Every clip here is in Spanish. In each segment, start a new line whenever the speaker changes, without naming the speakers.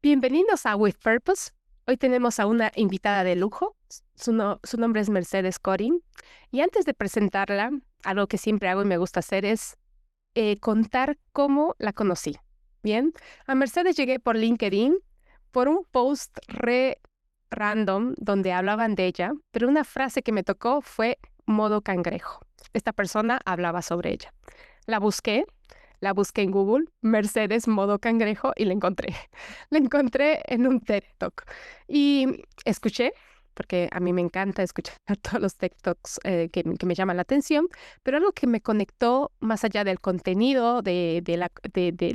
Bienvenidos a With Purpose. Hoy tenemos a una invitada de lujo. Su nombre es Mercedes Corin. Y antes de presentarla, algo que siempre hago y me gusta hacer es contar cómo la conocí. Bien, a Mercedes llegué por LinkedIn, por un post re random donde hablaban de ella, pero una frase que me tocó fue modo cangrejo. Esta persona hablaba sobre ella. La busqué, la busqué en Google, Mercedes modo cangrejo, y la encontré. La encontré en un TED Talk. Y escuché, porque a mí me encanta escuchar todos los TED Talks que me llaman la atención, pero algo que me conectó más allá del contenido de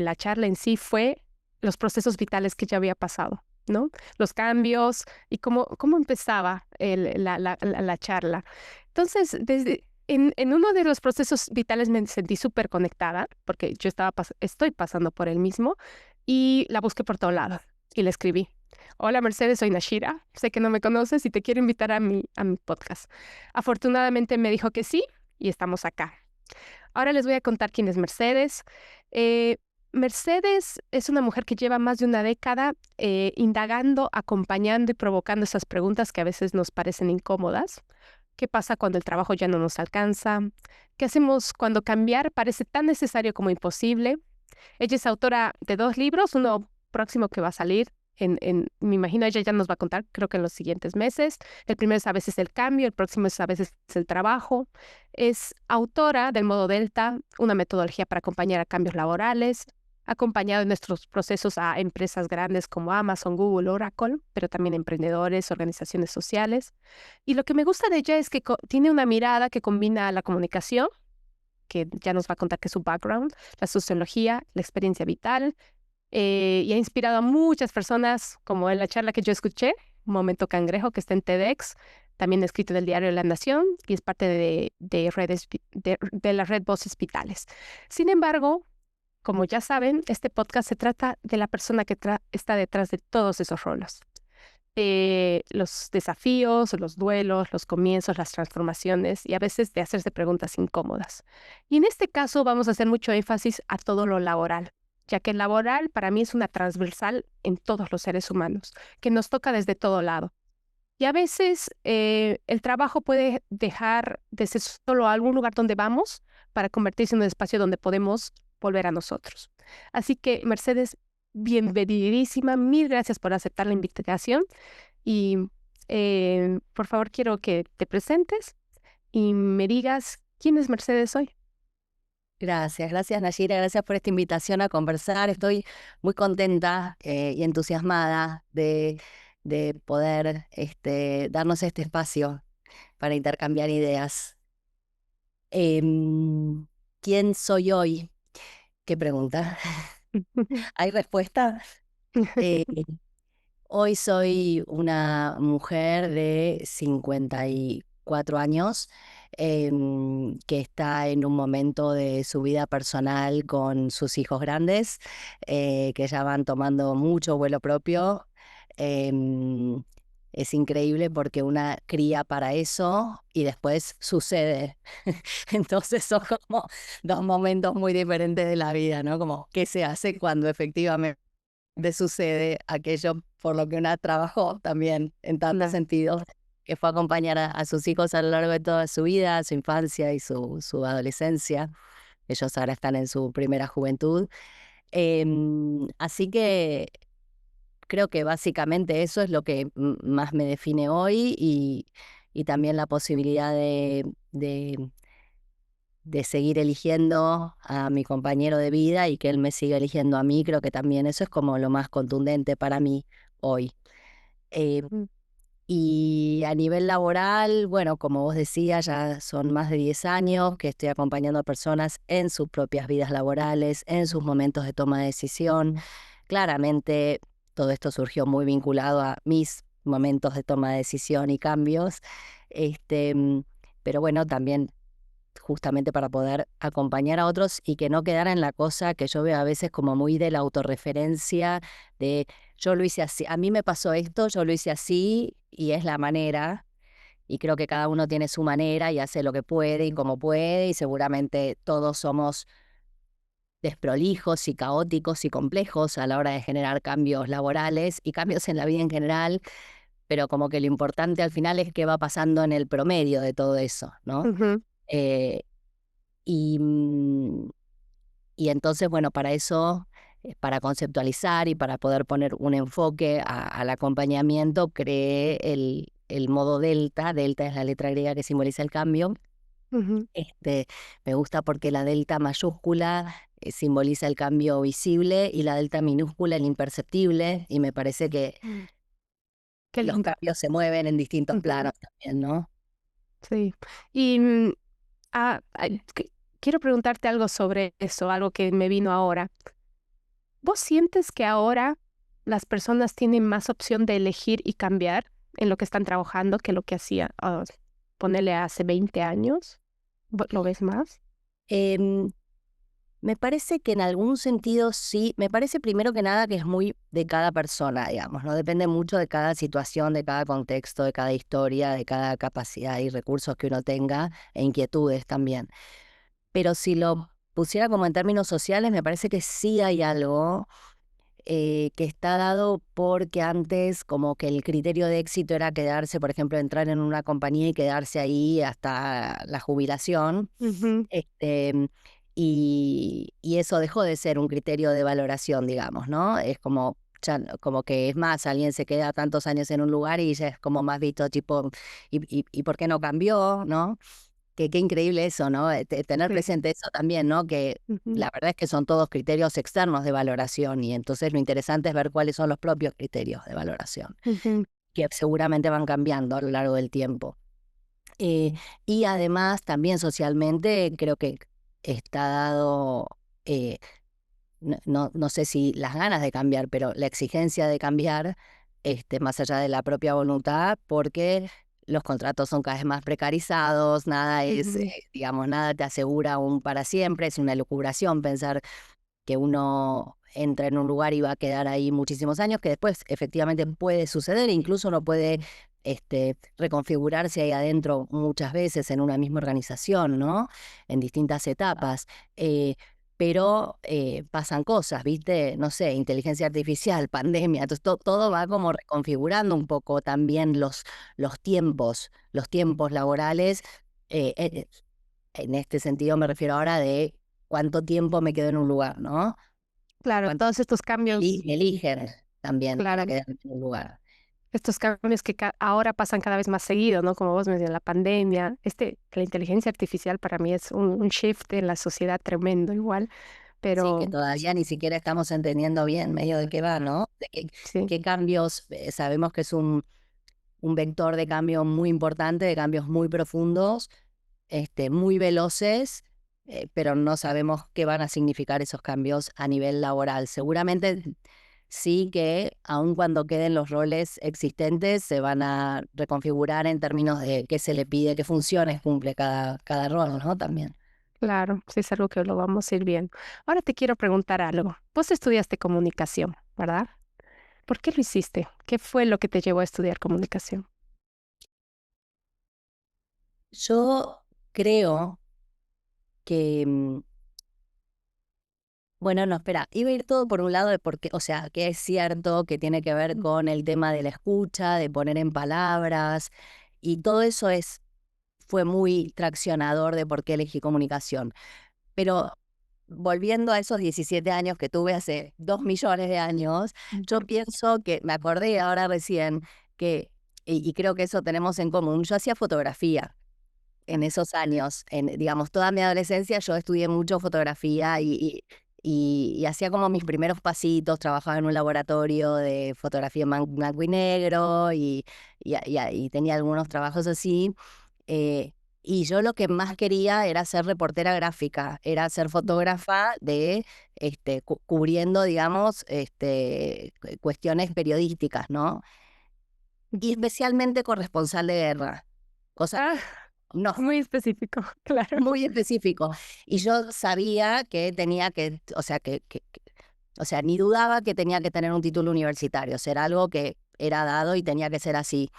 la charla en sí fue los procesos vitales que ya había pasado, ¿no? Los cambios y cómo empezaba la charla. Entonces, en uno de los procesos vitales me sentí súper conectada porque yo estoy pasando por el mismo y la busqué por todo lado y le escribí. Hola Mercedes, soy Nashira. Sé que no me conoces y te quiero invitar a mi podcast. Afortunadamente me dijo que sí y estamos acá. Ahora les voy a contar quién es Mercedes. Eh, Mercedes es una mujer que lleva más de una década indagando, acompañando y provocando esas preguntas que a veces nos parecen incómodas. ¿Qué pasa cuando el trabajo ya no nos alcanza? ¿Qué hacemos cuando cambiar parece tan necesario como imposible? Ella es autora de 2 libros, uno próximo que va a salir. Me imagino ella ya nos va a contar, creo que en los siguientes meses. El primero es A veces el cambio, el próximo es A veces el trabajo. Es autora del Modo Delta, una metodología para acompañar a cambios laborales. Ha acompañado en nuestros procesos a empresas grandes como Amazon, Google, Oracle, pero también emprendedores, organizaciones sociales. Y lo que me gusta de ella es que tiene una mirada que combina la comunicación, que ya nos va a contar que es su background, la sociología, la experiencia vital, y ha inspirado a muchas personas, como en la charla que yo escuché, Momento Cangrejo, que está en TEDx, también escrito del diario La Nación y es parte de la red Voces Vitales. Sin embargo, como ya saben, este podcast se trata de la persona que está detrás de todos esos roles. Los desafíos, los duelos, los comienzos, las transformaciones y a veces de hacerse preguntas incómodas. Y en este caso vamos a hacer mucho énfasis a todo lo laboral, ya que el laboral para mí es una transversal en todos los seres humanos, que nos toca desde todo lado. Y a veces el trabajo puede dejar de ser solo algún lugar donde vamos para convertirse en un espacio donde podemos volver a nosotros. Así que, Mercedes, bienvenidísima. Mil gracias por aceptar la invitación. Y por favor, quiero que te presentes y me digas quién es Mercedes hoy.
Gracias Nayira, gracias por esta invitación a conversar. Estoy muy contenta y entusiasmada de poder darnos este espacio para intercambiar ideas. Em, ¿Quién soy hoy? ¿Qué pregunta? ¿Hay respuesta? Eh, Hoy soy una mujer de 54 años que está en un momento de su vida personal con sus hijos grandes, que ya van tomando mucho vuelo propio. Em, es increíble porque una cría para eso y después sucede. Entonces son como dos momentos muy diferentes de la vida, ¿no? Como qué se hace cuando efectivamente sucede aquello por lo que una trabajó también en tantos
Claro.
sentidos, que fue acompañar a sus hijos a lo largo de toda su vida, su infancia y su adolescencia. Ellos ahora están en su primera juventud. Así que creo que básicamente eso es lo que más me define hoy y también la posibilidad de seguir eligiendo a mi compañero de vida y que él me siga eligiendo a mí. Creo que también eso es como lo más contundente para mí hoy. Eh,
Mm.
y a nivel laboral, bueno, como vos decías, ya son más de 10 años que estoy acompañando a personas en sus propias vidas laborales, en sus momentos de toma de decisión. Claramente todo esto surgió muy vinculado a mis momentos de toma de decisión y cambios. Este, mm, pero bueno, también justamente para poder acompañar a otros y que no quedara en la cosa que yo veo a veces como muy de la autorreferencia, de yo lo hice así, a mí me pasó esto, yo lo hice así y es la manera, y creo que cada uno tiene su manera y hace lo que puede y como puede, y seguramente todos somos desprolijos y caóticos y complejos a la hora de generar cambios laborales y cambios en la vida en general, pero como que lo importante al final es qué va pasando en el promedio de todo eso, ¿no?
Ujú,
Eh, y, mm, y entonces, bueno, para eso, para conceptualizar y para poder poner un enfoque al acompañamiento, creé el modo delta. Delta es la letra griega que simboliza el cambio.
ujú.
Me gusta porque la delta mayúscula simboliza el cambio visible y la delta minúscula el imperceptible, y me parece que
Mm, qué
los
lindo.
cambios se mueven en distintos
Ujú,
planos también, ¿no?
sí. Y quiero preguntarte algo sobre eso, algo que me vino ahora. ¿Vos sientes que ahora las personas tienen más opción de elegir y cambiar en lo que están trabajando que lo que hacía, ponerle hace 20 años? ¿Lo ves más?
Em, Me parece que en algún sentido sí, me parece primero que nada que es muy de cada persona, digamos, ¿no? Depende mucho de cada situación, de cada contexto, de cada historia, de cada capacidad y recursos que uno tenga e inquietudes también. Pero si lo pusiera como en términos sociales, me parece que sí hay algo que está dado porque antes como que el criterio de éxito era quedarse, por ejemplo, entrar en una compañía y quedarse ahí hasta la jubilación.
Ujú,
Este, y eso dejó de ser un criterio de valoración, digamos, ¿no? Es como, como que es más, alguien se queda tantos años en un lugar y ya es como más visto, tipo, ¿y por qué no cambió, no? Que qué increíble eso, ¿no? Tener
sí.
presente eso también, ¿no? Que
Ujú,
la verdad es que son todos criterios externos de valoración y entonces lo interesante es ver cuáles son los propios criterios de valoración,
ujú,
que seguramente van cambiando a lo largo del tiempo. Eh, y además también socialmente creo que está dado, eh, no sé si las ganas de cambiar, pero la exigencia de cambiar, más allá de la propia voluntad, porque los contratos son cada vez más precarizados, nada es,
ujú.
digamos, nada te asegura un para siempre, es una elucubración pensar que uno entra en un lugar y va a quedar ahí muchísimos años, que después efectivamente puede suceder, incluso uno puede reconfigurarse ahí adentro muchas veces en una misma organización, ¿no? En distintas etapas. eh, pero pasan cosas, ¿viste? No sé, inteligencia artificial, pandemia, entonces todo va como reconfigurando un poco también los tiempos laborales. eh, eh, en este sentido me refiero ahora de cuánto tiempo me quedo en un lugar, ¿no?
Claro,
Cuánto
todos estos cambios,
me eligen también para
claro,
quedarme en un lugar.
estos cambios que ahora pasan cada vez más seguido, ¿no? Como vos mencionas, la pandemia, la inteligencia artificial para mí es un shift en la sociedad tremendo igual,
Sí, que
pero
todavía ni siquiera estamos entendiendo bien medio de qué va, ¿no? De
sí,
qué cambios, sabemos que es un vector de cambio muy importante, de cambios muy profundos, muy veloces, pero no sabemos qué van a significar esos cambios a nivel laboral. Seguramente sí que aun cuando queden los roles existentes, se van a reconfigurar en términos de qué se le pide, qué funciones cumple cada rol, ¿no? También.
claro, sí es algo que lo vamos a ir viendo. Ahora te quiero preguntar algo. Vos estudiaste comunicación, ¿verdad? ¿Por qué lo hiciste? ¿Qué fue lo que te llevó a estudiar comunicación?
Yo creo que, bueno, no, espera, iba a ir todo por un lado de por qué, o sea, que es cierto que tiene que ver con el tema de la escucha, de poner en palabras, y todo eso fue muy traccionador de por qué elegí comunicación. Pero volviendo a esos 17 años que tuve hace 2 millones de años, yo pienso que, me acordé ahora recién, que, y creo que eso tenemos en común, yo hacía fotografía en esos años, digamos, toda mi adolescencia yo estudié mucho fotografía y hacía como mis primeros pasitos, trabajaba en un laboratorio de fotografía en blanco y negro y tenía algunos trabajos así. eh, y yo lo que más quería era ser reportera gráfica, era ser fotógrafa de, cubriendo, digamos, cuestiones periodísticas, ¿no? Y especialmente corresponsal de guerra, cosa
Ah,
no
muy específico, claro.
muy específico. Y yo sabía que tenía que, o sea, o sea, ni dudaba que tenía que tener un título universitario, ser algo que era dado y tenía que ser así.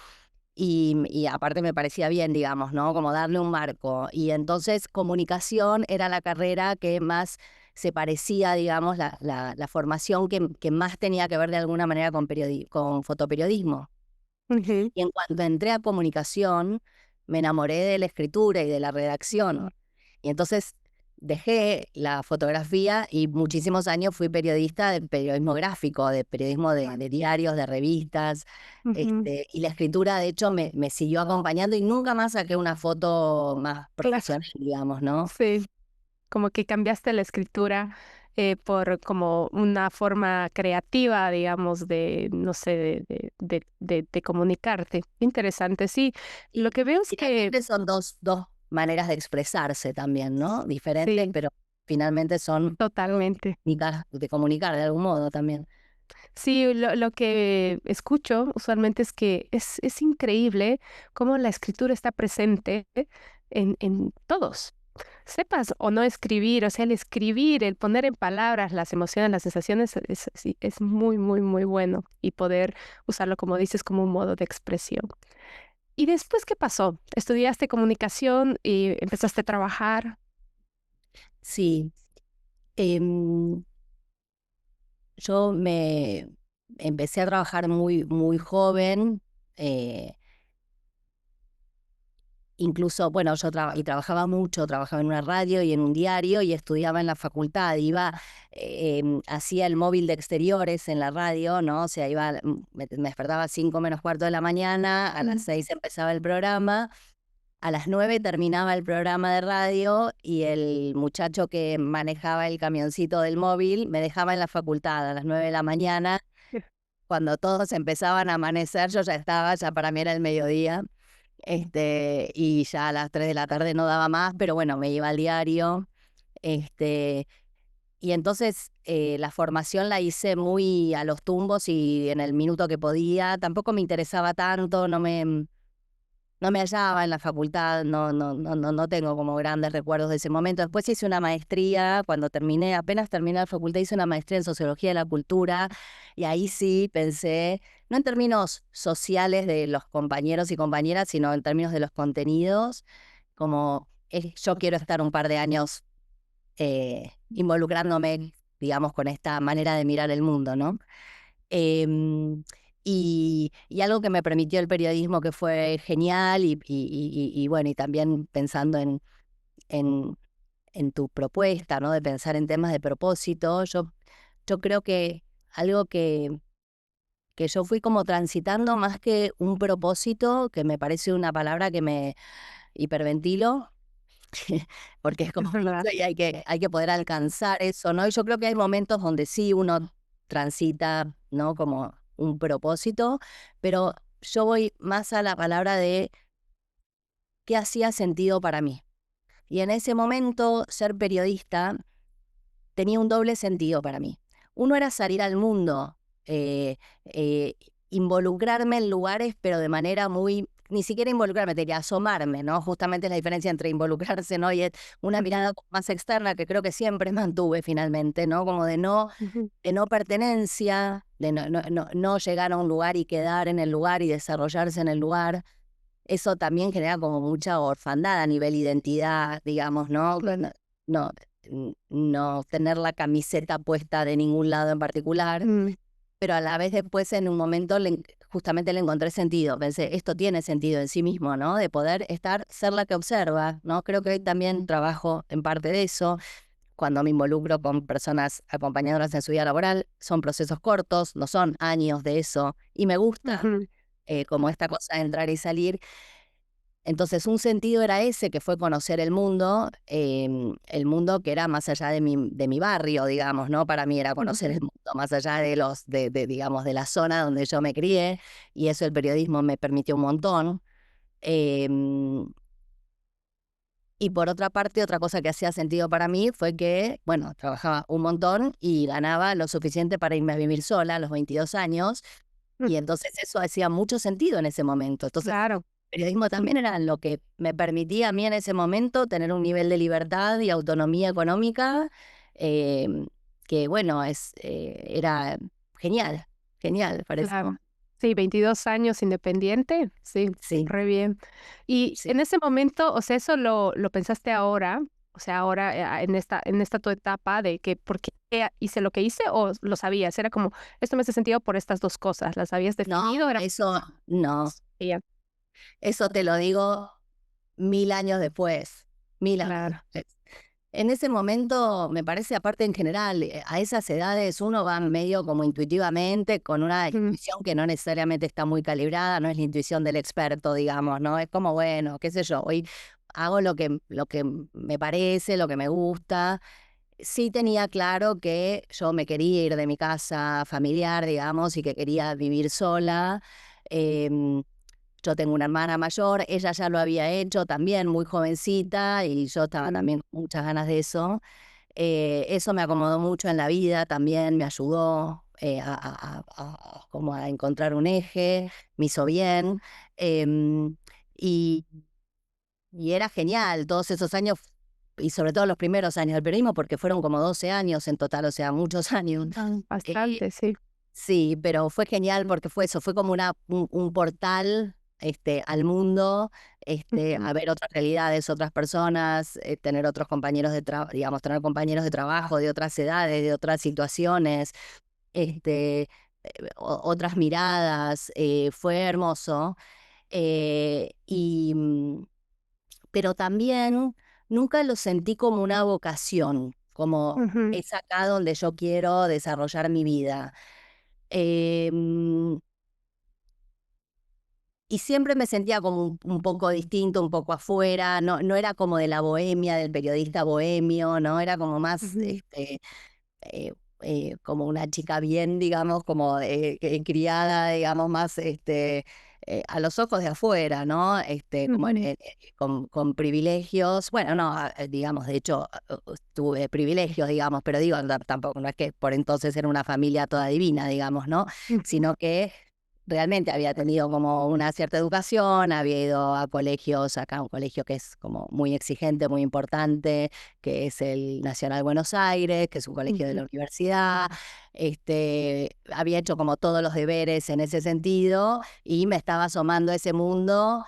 Y aparte me parecía bien, digamos, ¿no? Como darle un marco. Y entonces comunicación era la carrera que más se parecía, digamos, la formación que más tenía que ver de alguna manera con fotoperiodismo.
Ujú.
Y en cuanto entré a comunicación, me enamoré de la escritura y de la redacción. Y entonces dejé la fotografía y muchísimos años fui periodista de periodismo gráfico, de periodismo de diarios, de revistas.
Ujú.
Y la escritura, de hecho, me siguió acompañando y nunca más saqué una foto más
Claro,
profesional, digamos, ¿no?
sí. Como que cambiaste la escritura por como una forma creativa, digamos, de, no sé, de comunicarte. Interesante, sí. Lo
Y
que veo es que
finalmente son dos maneras de expresarse también, ¿no? Diferentes,
sí,
pero finalmente son
totalmente.
de comunicar de algún modo también.
Sí, lo que escucho usualmente es que es increíble cómo la escritura está presente en todos. Sepas o no escribir, o sea, el escribir, el poner en palabras las emociones, las sensaciones, sí, es muy, muy, muy bueno y poder usarlo, como dices, como un modo de expresión. ¿Y después qué pasó? ¿Estudiaste comunicación y empezaste a trabajar?
Sí, em, yo me empecé a trabajar muy, muy joven. eh, Incluso, bueno, y trabajaba mucho, trabajaba en una radio y en un diario y estudiaba en la facultad. Iba, hacía el móvil de exteriores en la radio, ¿no? O sea, me despertaba a 5 menos cuarto de la mañana, a las 6 empezaba el programa, a las 9 terminaba el programa de radio y el muchacho que manejaba el camioncito del móvil me dejaba en la facultad a las 9 de la mañana. Cuando todos empezaban a amanecer, yo ya estaba, ya para mí era el mediodía. Y ya a las 3 de la tarde no daba más, pero bueno, me iba al diario. Este, y entonces la formación la hice muy a los tumbos y en el minuto que podía. Tampoco me interesaba tanto, no me hallaba en la facultad, no tengo como grandes recuerdos de ese momento. Después hice una maestría, cuando apenas terminé la facultad, hice una maestría en Sociología de la Cultura, y ahí sí pensé, no en términos sociales de los compañeros y compañeras, sino en términos de los contenidos, como yo quiero estar un par de años involucrándome, digamos, con esta manera de mirar el mundo, ¿no? Em, y algo que me permitió el periodismo que fue genial y bueno, y también pensando en, en tu propuesta, ¿no? De pensar en temas de propósito, yo creo que algo que yo fui como transitando más que un propósito, que me parece una palabra que me hiperventilo, porque es como
Es verdad.
mucho y hay que poder alcanzar eso, ¿no? Y yo creo que hay momentos donde sí uno transita, ¿no? Como un propósito, pero yo voy más a la palabra de qué hacía sentido para mí. Y en ese momento, ser periodista tenía un doble sentido para mí. Uno era salir al mundo, eh, eh, involucrarme en lugares, pero de manera muy, ni siquiera involucrarme, diría asomarme, ¿no? Justamente es la diferencia entre involucrarse, ¿no? Y es una
Ujú,
mirada más externa que creo que siempre mantuve finalmente, ¿no? Como
ujú.
de no pertenencia, de no llegar a un lugar y quedar en el lugar y desarrollarse en el lugar. Eso también genera como mucha orfandad a nivel identidad, digamos, ¿no?
Claro.
No, no tener la camiseta puesta de ningún lado en particular,
Mm,
pero a la vez después en un momento justamente le encontré sentido. Pensé, esto tiene sentido en sí mismo, ¿no? De poder ser la que observa, ¿no? Creo que hoy también trabajo en parte de eso. Cuando me involucro con personas acompañadoras en su vida laboral, son procesos cortos, no son años de eso, y me gusta
ujú.
como esta cosa de entrar y salir. Entonces, un sentido era ese, que fue conocer el mundo que era más allá de mi barrio, digamos, ¿no? Para mí era conocer el mundo, más allá digamos, de la zona donde yo me crié, y eso el periodismo me permitió un montón. Em, y por otra parte, otra cosa que hacía sentido para mí fue que, bueno, trabajaba un montón y ganaba lo suficiente para irme a vivir sola a los 22 años,
Mm,
y entonces eso hacía mucho sentido en ese momento. Entonces,
claro.
periodismo también era lo que me permitía a mí en ese momento tener un nivel de libertad y autonomía económica que, bueno, era genial, genial, parece.
Claro. Sí, 22 años independiente, sí,
Sí,
re bien. Y
sí.
en ese momento, o sea, ¿eso lo pensaste ahora? O sea, ahora en esta tu etapa de que por qué hice lo que hice o lo sabías, era como, esto me hace sentido por estas dos cosas, ¿las habías
No,
definido? Era
eso no.
ya,
Eso te lo digo 1000 años después. 1000 años
claro.
después. En ese momento, me parece, aparte en general, a esas edades uno va medio como intuitivamente, con una
Ujú,
intuición que no necesariamente está muy calibrada, no es la intuición del experto, digamos, ¿no? Es como, bueno, qué sé yo, hoy hago lo que me parece, lo que me gusta. Sí tenía claro que yo me quería ir de mi casa familiar, digamos, y que quería vivir sola. Em, yo tengo una hermana mayor, ella ya lo había hecho también muy jovencita y yo estaba
ujú,
también con muchas ganas de eso. Eso me acomodó mucho en la vida también, me ayudó como a encontrar un eje, me hizo bien. em, y, y era genial todos esos años y sobre todo los primeros años del periodismo, porque fueron como 12 años en total, o sea, muchos años. Eh,
bastante, sí.
Sí, pero fue genial porque fue eso, fue como un portal al mundo,
Ujú,
a ver otras realidades, otras personas, tener otros compañeros de trabajo, digamos, tener compañeros de trabajo de otras edades, de otras situaciones, otras miradas, fue hermoso. Pero también nunca lo sentí como una vocación, como
ujú,
es acá donde yo quiero desarrollar mi vida. Em, y siempre me sentía como un poco distinto, un poco afuera, no era como de la bohemia, del periodista bohemio, ¿no? Era como más,
ujú,
eh, como una chica bien, digamos, como criada, digamos, más a los ojos de afuera, ¿no? Como
ujú,
con privilegios. Bueno, no, digamos, de hecho, tuve privilegios, digamos, pero digo, tampoco, no es que por entonces era una familia toda divina, digamos, ¿no?
ujú,
Sino que realmente había tenido como una cierta educación, había ido a colegios, acá un colegio que es como muy exigente, muy importante, que es el Nacional Buenos Aires, que es un colegio de
ujú.
la universidad. Había hecho como todos los deberes en ese sentido y me estaba asomando a ese mundo,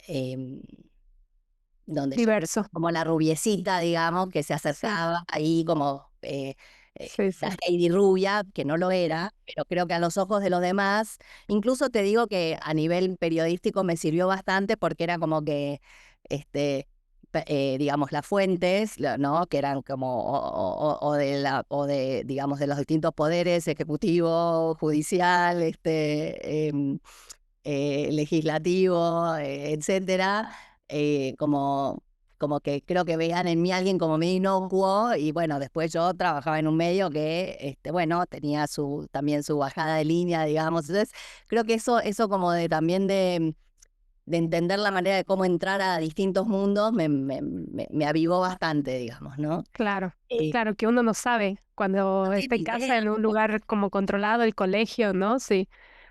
em, donde yo
Diverso.
como la rubiecita, digamos, que se
Sí,
acercaba ahí como
sí,
la
sí.
Heidi rubia, que no lo era, pero creo que a los ojos de los demás, incluso te digo que a nivel periodístico me sirvió bastante porque era como que, digamos, las fuentes, ¿no? Que eran como digamos, de los distintos poderes, ejecutivo, judicial, legislativo, etcétera, como que creo que veían en mí alguien como medio inocuo y bueno, después yo trabajaba en un medio que, bueno, tenía también su bajada de línea, digamos. Entonces, creo que eso como también de entender la manera de cómo entrar a distintos mundos me avivó bastante, digamos, ¿no?
Claro,
Eh,
claro que uno no sabe cuando
no
está
tengo
en casa
idea.
en un lugar como controlado, el colegio, ¿no? Sí,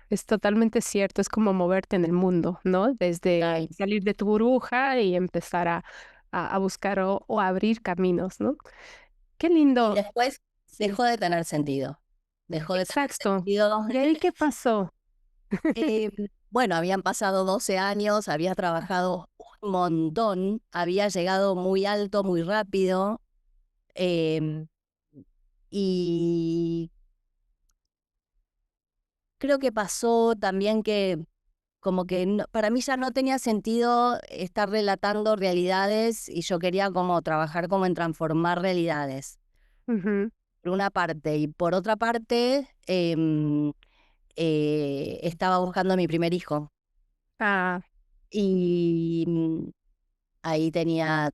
es totalmente cierto, es como moverte en el mundo, ¿no? Desde
Total.
salir de tu burbuja y empezar a buscar o a abrir caminos, ¿no? Qué
Y
lindo.
después
Sí,
dejó de tener sentido. Dejó de tener
exacto.
sentido.
¿Y ahí qué pasó?
Eh, bueno, habían pasado 12 años, había trabajado un montón, había llegado muy alto, muy rápido, em, y creo que pasó también que como que para mí ya no tenía sentido estar relatando realidades y yo quería como trabajar como en transformar realidades,
Ujú.
por una parte, y por otra parte, estaba buscando a mi primer hijo.
Ah,
Y ahí tenía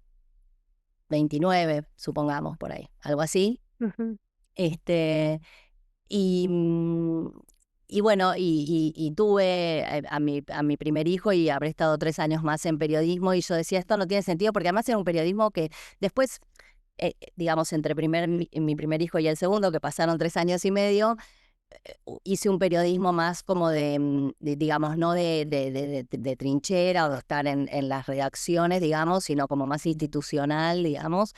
29, supongamos, por ahí, algo así.
ujú,
Este, y, mm, y bueno, y tuve a mi primer hijo y habré estado 3 años más en periodismo y yo decía, esto no tiene sentido porque además era un periodismo que después, digamos, entre mi primer hijo y el segundo, que pasaron 3 años y medio, hice un periodismo más como digamos, no de trinchera o de estar en las redacciones, digamos, sino como más institucional, digamos,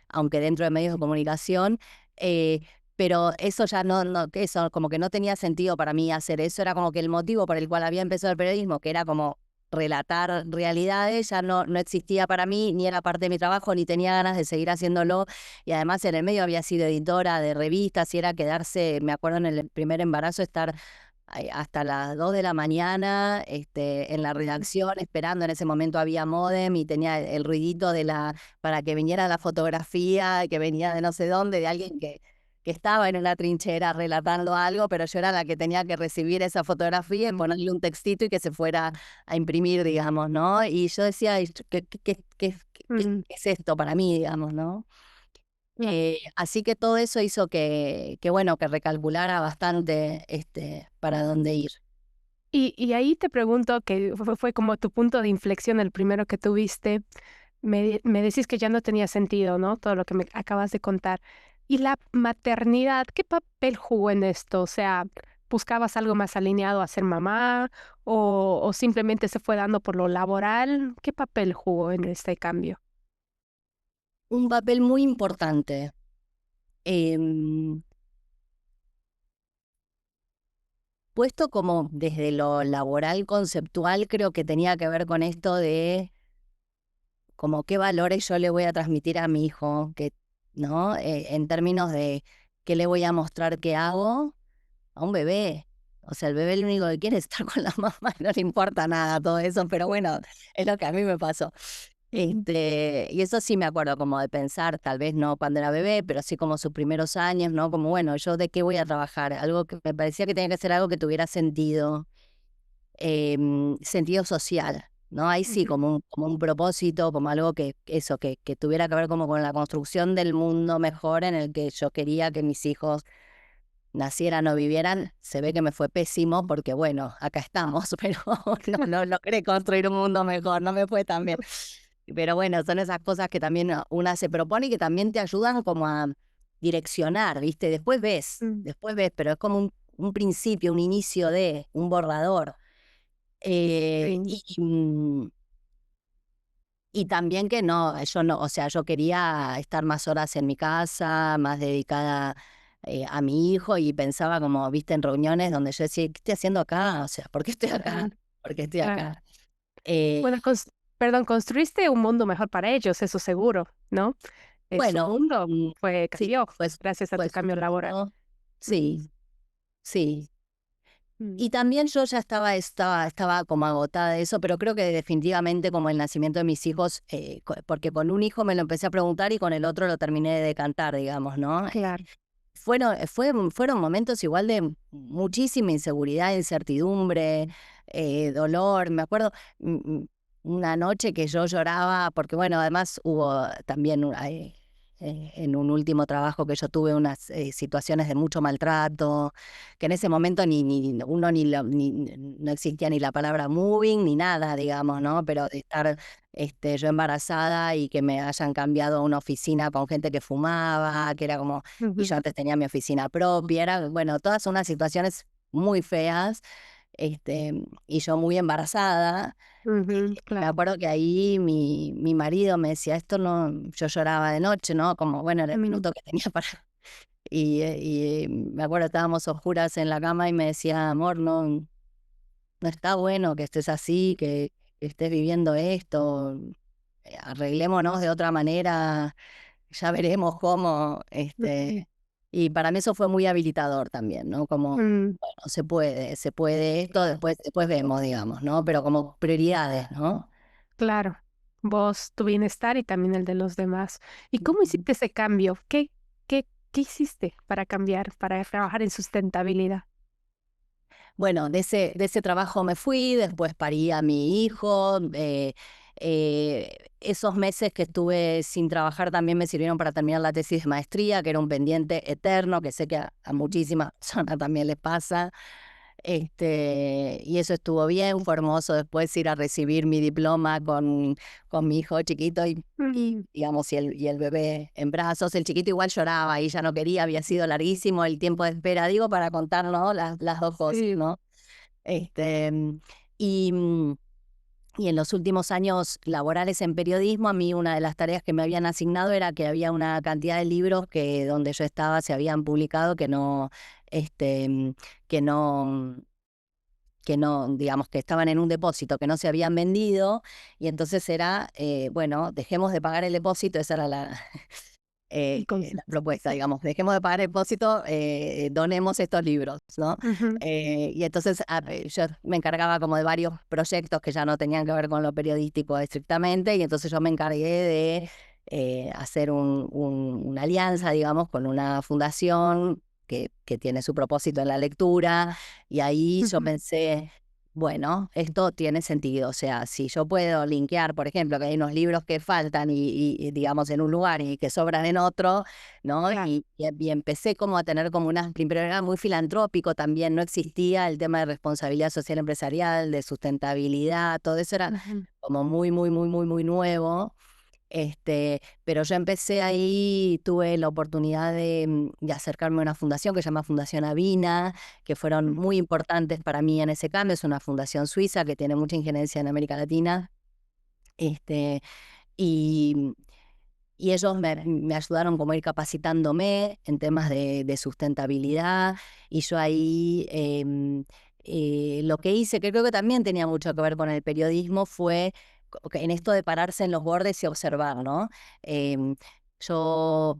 aunque dentro de medios de comunicación. eh, pero eso ya que eso como que no tenía sentido para mí hacer eso, era como que el motivo por el cual había empezado el periodismo, que era como relatar realidades ya no existía para mí, ni era parte de mi trabajo, ni tenía ganas de seguir haciéndolo. Y además en el medio había sido editora de revistas y era quedarse, me acuerdo en el primer embarazo, estar hasta las 2 de la mañana en la redacción esperando. En ese momento había módem y tenía el ruidito para que viniera la fotografía, que venía de no sé dónde, de alguien que estaba en una trinchera relatando algo, pero yo era la que tenía que recibir esa fotografía y ponerle un textito y que se fuera a imprimir, digamos, ¿no? Y yo decía, "Ay, ¿qué es esto para mí, digamos, ¿no?" Así que todo eso hizo bueno, que recalculara bastante para dónde ir.
Y ahí te pregunto, que fue como tu punto de inflexión, el primero que tuviste, me decís que ya no tenía sentido, ¿no? Todo lo que me acabas de contar. ¿Y la maternidad, qué papel jugó en esto? O sea, ¿buscabas algo más alineado a ser mamá o simplemente se fue dando por lo laboral? ¿Qué papel jugó en este cambio?
Un papel muy importante. em, Puesto como desde lo laboral conceptual, creo que tenía que ver con esto de como qué valores yo le voy a transmitir a mi hijo, ¿no? En términos de qué le voy a mostrar que hago a un bebé. O sea, el bebé lo único que quiere es estar con la mamá, no le importa nada todo eso, pero bueno, es lo que a mí me pasó. Y eso sí me acuerdo como de pensar, tal vez no cuando era bebé, pero sí como sus primeros años, ¿no? Como, bueno, ¿yo de qué voy a trabajar? Algo que me parecía que tenía que ser algo que tuviera sentido, sentido social, ¿no? Ahí sí,
Ujú.
como un propósito, como algo que tuviera que ver como con la construcción del mundo mejor en el que yo quería que mis hijos nacieran o vivieran. Se ve que me fue pésimo porque, bueno, acá estamos, pero no logré construir un mundo mejor, no me fue tan bien. Pero bueno, son esas cosas que también una se propone y que también te ayudan como a direccionar, ¿viste?
Mm,
Después ves, pero es como un principio, un inicio de un borrador. Eh,
sí.
y, mm, y también que no, yo no, o sea, yo quería estar más horas en mi casa, más dedicada a mi hijo y pensaba como, viste, en reuniones donde yo decía, ¿qué estoy haciendo acá? O sea, ¿por qué estoy acá?
Claro,
¿Por qué estoy
claro.
acá? Eh,
Bueno, perdón, construiste un mundo mejor para ellos, eso seguro, ¿no? Su
bueno,
mundo
sí,
cambió
pues,
gracias a tu
pues,
cambio laboral.
¿no?
Ujú,
Sí, sí.
mm,
Y también yo ya estaba como agotada de eso, pero creo que definitivamente como el nacimiento de mis hijos, porque con un hijo me lo empecé a preguntar y con el otro lo terminé de decantar, digamos, ¿no?
claro.
Fueron momentos igual de muchísima inseguridad, incertidumbre, dolor. Me acuerdo una noche que yo lloraba, porque bueno, además hubo también en un último trabajo que yo tuve unas situaciones de mucho maltrato, que en ese momento no existía ni la palabra moving ni nada, digamos, ¿no? Pero de estar yo embarazada y que me hayan cambiado a una oficina con gente que fumaba, que era como y
Ujú,
yo antes tenía mi oficina propia, era, bueno, todas unas situaciones muy feas, y yo muy embarazada.
ujú,
Me
claro.
acuerdo que ahí mi marido me decía, esto no, yo lloraba de noche, ¿no? Como, bueno, era el
Mm,
minuto que tenía para... Y me acuerdo, estábamos oscuras en la cama y me decía, amor, no está bueno que estés así, que estés viviendo esto, arreglémonos de otra manera, ya veremos cómo, y para mí eso fue muy habilitador también, ¿no? Como,
mm,
bueno, se puede esto, después vemos, digamos, ¿no? Pero como prioridades, ¿no?
claro. Vos, tu bienestar y también el de los demás. ¿Y cómo
Ujú.
hiciste ese cambio? ¿Qué hiciste para cambiar, para trabajar en sustentabilidad?
Bueno, de ese trabajo me fui, después parí a mi hijo. Esos meses que estuve sin trabajar también me sirvieron para terminar la tesis de maestría, que era un pendiente eterno, que sé que a muchísimas personas también les pasa. Y eso estuvo bien, fue hermoso después ir a recibir mi diploma con mi hijo chiquito y
Mm,
digamos, y el bebé en brazos. El chiquito igual lloraba y ya no quería, había sido larguísimo el tiempo de espera, digo, para contar, ¿no? Las dos cosas,
sí.
¿no? Este, y, mm, y en los últimos años laborales en periodismo, a mí una de las tareas que me habían asignado era que había una cantidad de libros que donde yo estaba se habían publicado que no, este, que no que no, digamos, que estaban en un depósito, que no se habían vendido, y entonces era, bueno, dejemos de pagar el depósito, esa era
El
la
concepto.
propuesta, digamos, dejemos de pagar el depósito, donemos estos libros, ¿no?
Ujú,
Y entonces yo me encargaba como de varios proyectos que ya no tenían que ver con lo periodístico estrictamente, y entonces yo me encargué de hacer una alianza, digamos, con una fundación que tiene su propósito en la lectura, y ahí yo
ujú.
pensé, bueno, esto tiene sentido. O sea, si yo puedo linkear, por ejemplo, que hay unos libros que faltan digamos, en un lugar y que sobran en otro, ¿no?
Claro.
Y empecé como a tener como primero era muy filantrópico también, no existía el tema de responsabilidad social empresarial, de sustentabilidad, todo eso era
Ujú,
como muy, muy, muy, muy, muy nuevo. Pero yo empecé ahí, tuve la oportunidad de acercarme a una fundación que se llama Fundación Avina, que fueron
ujú,
muy importantes para mí en ese cambio. Es una fundación suiza que tiene mucha injerencia en América Latina. Este, y, y ellos me ayudaron como a ir capacitándome en temas de sustentabilidad. Y yo ahí lo que hice, que creo que también tenía mucho que ver con el periodismo, fue en esto de pararse en los bordes y observar, ¿no? Em, yo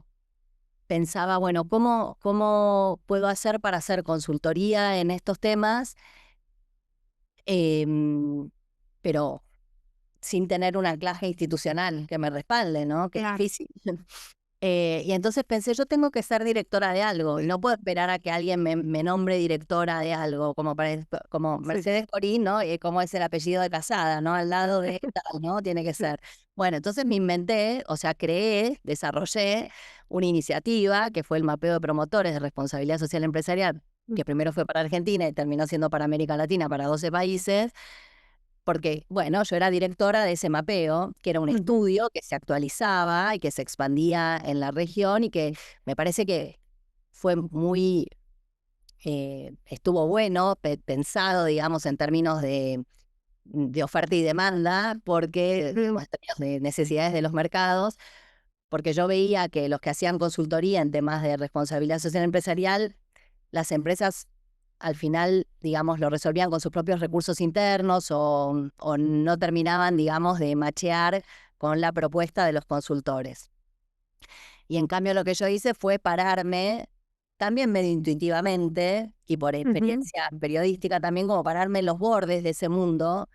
pensaba, bueno, ¿cómo puedo hacer para hacer consultoría en estos temas? Em, pero sin tener un anclaje institucional que me respalde, ¿no? Que es
claro.
difícil. Y entonces pensé, yo tengo que ser directora de algo y no puedo esperar a que alguien me nombre directora de algo, como
Sí.
Mercedes Corín, ¿no? Como es el apellido de Casada, ¿no? Al lado de tal, ¿no? Tiene que
Sí.
ser. Bueno, entonces me inventé, o sea, creé, desarrollé una iniciativa que fue el mapeo de promotores de responsabilidad social empresarial,
Mm,
que primero fue para Argentina y terminó siendo para América Latina, para 12 países, porque, bueno, yo era directora de ese mapeo, que era un
ujú,
estudio que se actualizaba y que se expandía en la región y que me parece que fue muy, estuvo bueno, pensado, digamos, en términos de oferta y demanda, porque,
mm,
digamos, en términos de necesidades de los mercados, porque yo veía que los que hacían consultoría en temas de responsabilidad social empresarial, las empresas al final, digamos, lo resolvían con sus propios recursos internos o no terminaban, digamos, de machear con la propuesta de los consultores. Y en cambio lo que yo hice fue pararme, también medio intuitivamente y por
ujú,
experiencia periodística también, como pararme en los bordes de ese mundo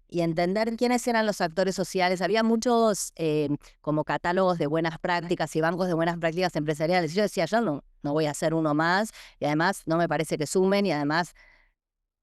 y entender quiénes eran los actores sociales. Había muchos como catálogos de buenas prácticas y bancos de buenas prácticas empresariales. Y yo decía, yo no voy a hacer uno más y además no me parece que sumen y además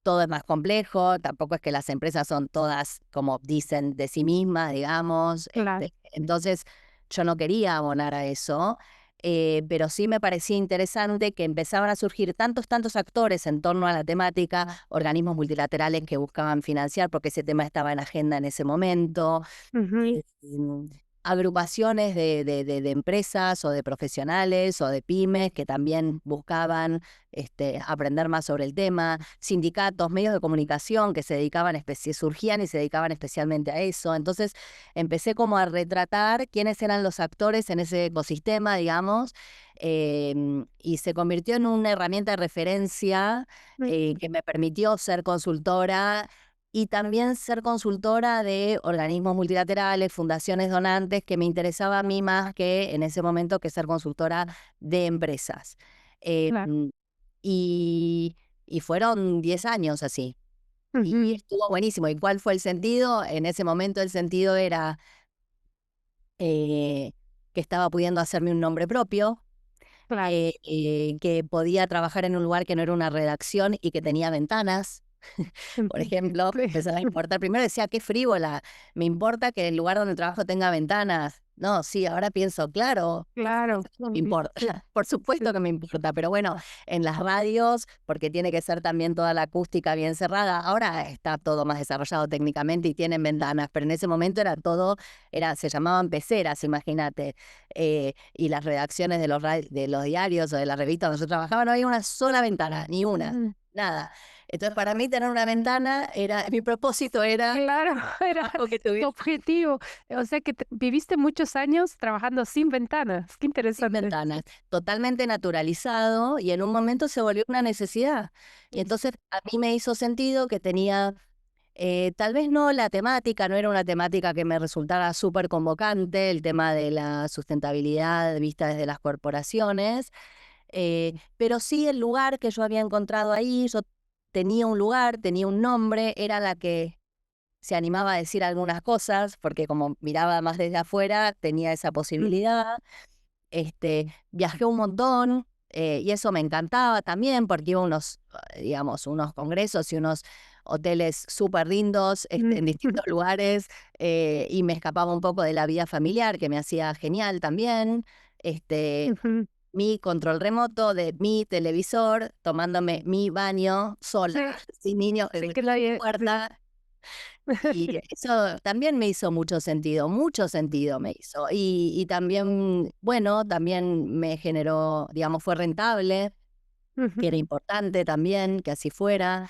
todo es más complejo. Tampoco es que las empresas son todas como dicen de sí mismas, digamos.
claro.
Entonces yo no quería abonar a eso. Pero sí me parecía interesante que empezaban a surgir tantos actores en torno a la temática, organismos multilaterales que buscaban financiar porque ese tema estaba en agenda en ese momento,
Ujú,
em, agrupaciones de empresas o de profesionales o de pymes que también buscaban aprender más sobre el tema, sindicatos, medios de comunicación que se dedicaban, surgían y se dedicaban especialmente a eso. Entonces empecé como a retratar quiénes eran los actores en ese ecosistema, digamos, y se convirtió en una herramienta de referencia
mm,
que me permitió ser consultora y también ser consultora de organismos multilaterales, fundaciones donantes, que me interesaba a mí más que en ese momento que ser consultora de empresas. Eh,
claro.
mm, y, y fueron 10 años así. Y
Ujú,
estuvo buenísimo. ¿Y cuál fue el sentido? En ese momento el sentido era eh, que estaba pudiendo hacerme un nombre propio,
claro.
que podía trabajar en un lugar que no era una redacción y que tenía ventanas. Por
Ujú,
ejemplo,
sí.
empezaba a importar. Primero decía, qué frívola, me importa que el lugar donde trabajo tenga ventanas. No, sí, ahora pienso, claro, por
Claro.
supuesto que me
Ujú,
importa,
sí,
por supuesto
sí.
que me importa, pero bueno, en las radios, porque tiene que ser también toda la acústica bien cerrada, ahora está todo más desarrollado técnicamente y tienen ventanas, pero en ese momento era todo, se llamaban peceras, imagínate, y las redacciones de los diarios o de la revista donde yo trabajaba no había una sola ventana, ni una. nada. Entonces, para mí tener una ventana mi propósito era
Claro, era
algo que
tu
tuviera
objetivo. O sea que viviste muchos años trabajando sin ventanas. Qué
sin
interesante.
ventanas, totalmente naturalizado y en un momento se volvió una necesidad. Y entonces a mí me hizo sentido que tenía, tal vez no la temática, no era una temática que me resultara súper convocante, el tema de la sustentabilidad vista desde las corporaciones, pero sí el lugar que yo había encontrado ahí, yo tenía un lugar, tenía un nombre, era la que se animaba a decir algunas cosas, porque como miraba más desde afuera, tenía esa
Mm,
posibilidad. Viajé un montón, y eso me encantaba también porque iba a unos, digamos, unos congresos y unos hoteles súper lindos
mm,
en distintos lugares, y me escapaba un poco de la vida familiar que me hacía genial también. Este,
ujú.
mi control remoto de mi televisor, tomándome mi baño sola,
Sí,
sin niños,
sí
en
que
la
nadie. Sí.
puerta. Y eso también me hizo mucho sentido me hizo. Y también, bueno, también me generó, digamos, fue rentable,
Ujú,
que era importante también que así fuera,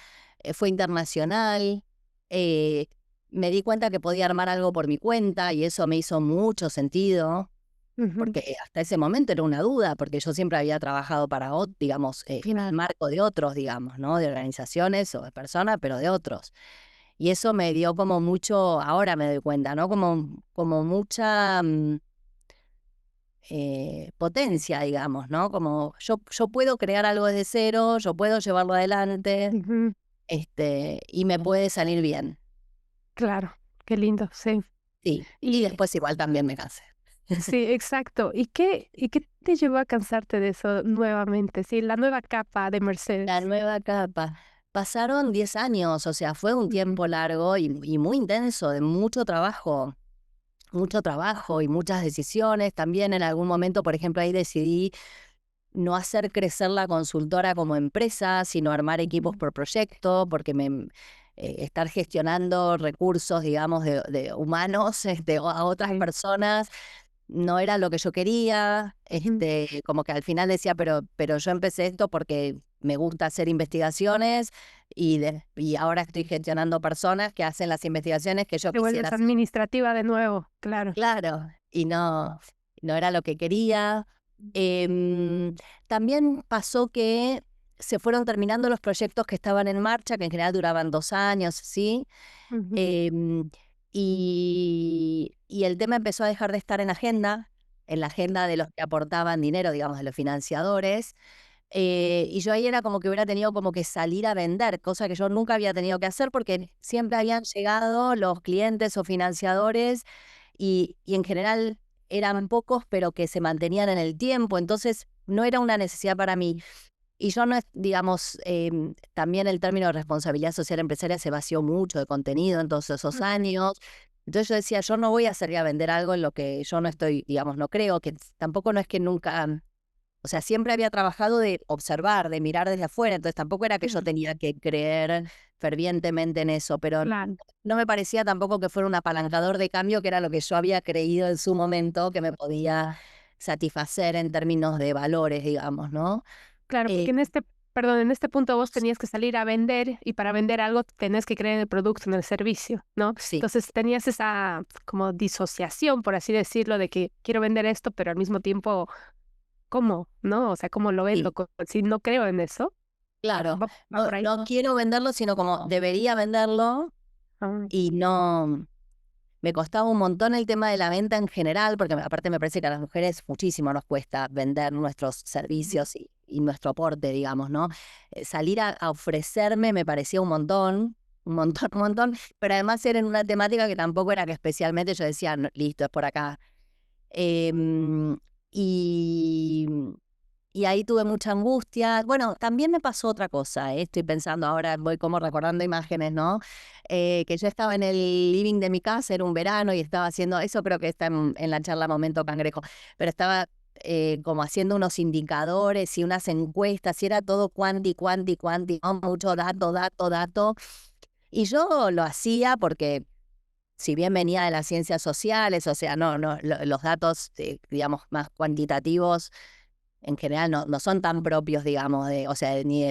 fue internacional, eh, me di cuenta que podía armar algo por mi cuenta y eso me hizo mucho sentido,
ujú.
porque hasta ese momento era una duda, porque yo siempre había trabajado para, digamos, en el
Claro.
marco de otros, digamos, ¿no? De organizaciones o de personas, pero de otros. Y eso me dio como mucho, ahora me doy cuenta, ¿no? Como mucha potencia, digamos, ¿no? Como yo puedo crear algo desde cero, yo puedo llevarlo adelante,
Ujú.
y me puede salir bien.
Claro, qué lindo, sí.
Sí. Y
Y
después igual también me cansé.
sí, exacto. ¿Y qué te llevó a cansarte de eso nuevamente? Sí, la nueva capa de
La
Mercedes.
nueva capa. Pasaron 10 años, o sea, fue un
Ujú,
tiempo largo y muy intenso, de mucho trabajo y muchas decisiones. También en algún momento, por ejemplo, ahí decidí no hacer crecer la consultora como empresa, sino armar equipos
ujú,
por proyecto, porque estar gestionando recursos, digamos, de humanos a otras
sí,
personas no era lo que yo quería.
ujú.
Como que al final decía, pero yo empecé esto porque me gusta hacer investigaciones y ahora estoy gestionando personas que hacen las investigaciones que yo
Te
quisiera
vuelves
hacer.
administrativa de nuevo, claro.
Claro, y no era lo que quería. También pasó que se fueron terminando los proyectos que estaban en marcha, que en general duraban 2 años, ¿sí?
Ujú,
Em, y el tema empezó a dejar de estar en la agenda de los que aportaban dinero, digamos, de los financiadores. Y yo ahí era como que hubiera tenido como que salir a vender, cosa que yo nunca había tenido que hacer porque siempre habían llegado los clientes o financiadores y en general eran pocos, pero que se mantenían en el tiempo, entonces no era una necesidad para mí. Y yo no es, digamos, también el término de responsabilidad social empresaria se vació mucho de contenido en todos esos
ujú.
años. Entonces yo decía, yo no voy a salir a vender algo en lo que yo no estoy, digamos, no creo, que tampoco no es que nunca, o sea, siempre había trabajado de observar, de mirar desde afuera, entonces tampoco era que yo
Claro,
tenía que creer fervientemente en eso, pero
claro,
no me parecía tampoco que fuera un apalancador de cambio, que era lo que yo había creído en su momento que me podía satisfacer en términos de valores, digamos, ¿no?
claro,
Eh,
porque perdón, en este punto vos tenías que salir a vender y para vender algo tenés que creer en el producto, en el servicio, ¿no?
sí,
Entonces tenías esa como disociación, por así decirlo, de que quiero vender esto, pero al mismo tiempo, ¿cómo? ¿No? O sea, ¿cómo lo vendo?
sí,
Si no creo en eso,
claro.
va
No,
por ahí.
no quiero venderlo, sino como debería venderlo
Ah,
y no. Me costaba un montón el tema de la venta en general, porque aparte me parece que a las mujeres muchísimo nos cuesta vender nuestros
ujú,
servicios y nuestro aporte, digamos, ¿no? Salir a ofrecerme me parecía un montón, un montón, un montón, pero además era en una temática que tampoco era que especialmente yo decía, "No, listo, es por acá". Em, y, y ahí tuve mucha angustia. Bueno, también me pasó otra cosa, estoy pensando ahora, voy como recordando imágenes, ¿no? Que yo estaba en el living de mi casa, era un verano y estaba haciendo, eso creo que está en la charla Momento Cangrejo, pero estaba como haciendo unos indicadores y unas encuestas y era todo cuanti, ¿no? Mucho dato, dato, dato. Y yo lo hacía porque si bien venía de las ciencias sociales, o sea, no, los datos, digamos, más cuantitativos en general no son tan propios, digamos, o sea, ni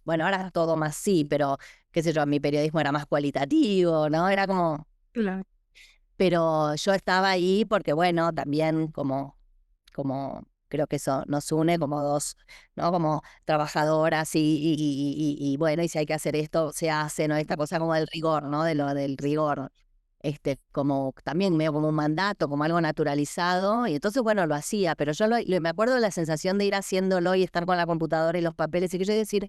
bueno, ahora todo más sí, pero qué sé yo, mi periodismo era más cualitativo, ¿no? Era como,
Claro.
pero yo estaba ahí porque, bueno, también como creo que eso nos une como dos, ¿no? Como trabajadoras y bueno, y si hay que hacer esto, se hace, ¿no? Esta cosa como del rigor, ¿no? Del rigor, como también medio como un mandato, como algo naturalizado, y entonces, bueno, lo hacía, pero yo me acuerdo de la sensación de ir haciéndolo y estar con la computadora y los papeles, y que yo decir,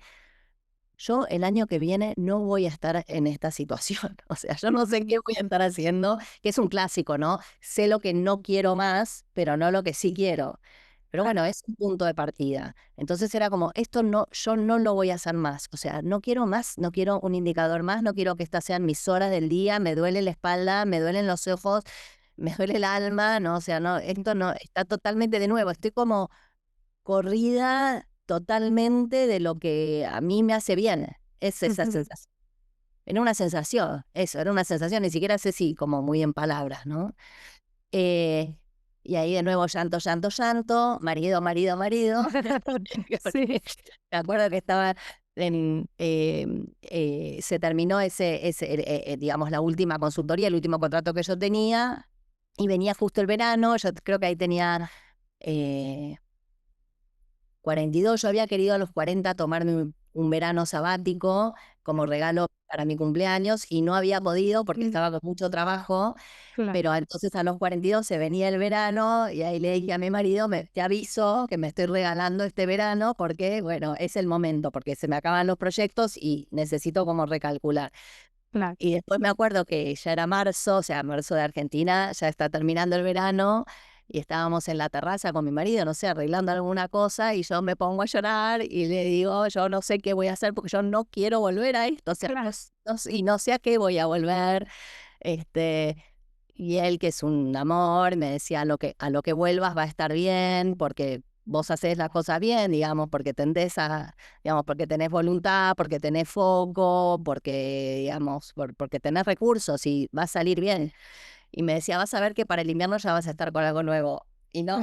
yo el año que viene no voy a estar en esta situación. O sea, yo no sé qué voy a estar haciendo, que es un clásico, ¿no? Sé lo que no quiero más, pero no lo que sí quiero. Pero
Ah,
bueno, es un punto de partida. Entonces era como, esto no, yo no lo voy a hacer más. O sea, no quiero más, no quiero un indicador más, no quiero que estas sean mis horas del día, me duele la espalda, me duelen los ojos, me duele el alma, ¿no? O sea, no, esto no, está totalmente de nuevo. Estoy como corrida totalmente de lo que a mí me hace bien. Es esa
ujú.
sensación. Era una sensación, eso, era una sensación, ni siquiera sé si como muy en palabras, ¿no? Eh, y ahí de nuevo llanto, llanto, llanto, marido, marido, marido.
Sí,
Me acuerdo que estaba se terminó digamos, la última consultoría, el último contrato que yo tenía, y venía justo el verano, yo creo que ahí tenía eh, 42, yo había querido a los 40 tomarme un verano sabático como regalo para mi cumpleaños y no había podido porque
mm,
estaba con mucho trabajo,
claro,
pero entonces a los 42 se venía el verano y ahí le dije a mi marido, te aviso que me estoy regalando este verano porque, bueno, es el momento, porque se me acaban los proyectos y necesito como recalcular.
claro.
Y después me acuerdo que ya era marzo, o sea, marzo de Argentina, ya está terminando el verano y estábamos en la terraza con mi marido, no sé, arreglando alguna cosa y yo me pongo a llorar y le digo, yo no sé qué voy a hacer porque yo no quiero volver a esto, o sea,
Claro.
y no sé a qué voy a volver. Este, y él, que es un amor, me decía, a lo que vuelvas va a estar bien porque vos haces las cosas bien, digamos, porque tendés a, digamos, porque tenés voluntad, porque tenés foco, porque, digamos, porque tenés recursos y va a salir bien. Y me decía, vas a ver que para el invierno ya vas a estar con algo nuevo. Y no,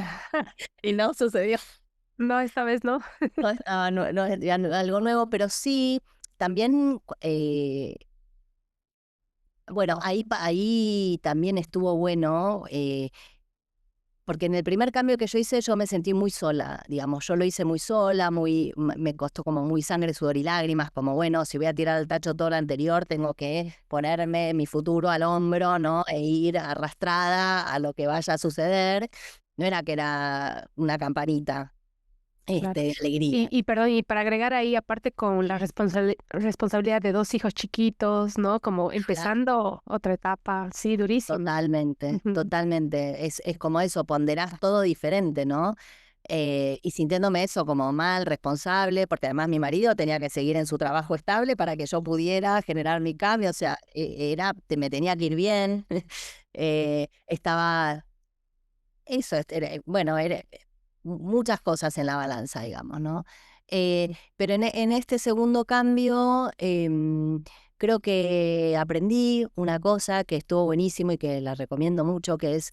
y no sucedió.
No, esta vez no.
No es ya algo nuevo, pero sí, también, bueno, ahí también estuvo bueno, porque en el primer cambio que yo hice, yo me sentí muy sola, digamos, yo lo hice muy sola, me costó como muy sangre, sudor y lágrimas, como bueno, si voy a tirar al tacho todo lo anterior, tengo que ponerme mi futuro al hombro, ¿no? E ir arrastrada a lo que vaya a suceder. No era que era una campanita,
Claro.
de alegría.
Y perdón, y para agregar ahí, aparte con la responsabilidad de dos hijos chiquitos, ¿no? Como empezando otra etapa, sí, durísimo.
Totalmente,
Ujú.
totalmente. Es como eso, ponderás todo diferente, ¿no? Y sintiéndome eso como mal, responsable, porque además mi marido tenía que seguir en su trabajo estable para que yo pudiera generar mi cambio, o sea, me tenía que ir bien. Estaba, eso, bueno, muchas cosas en la balanza, digamos, ¿no? Pero en este segundo cambio, creo que aprendí una cosa que estuvo buenísimo y que la recomiendo mucho, que es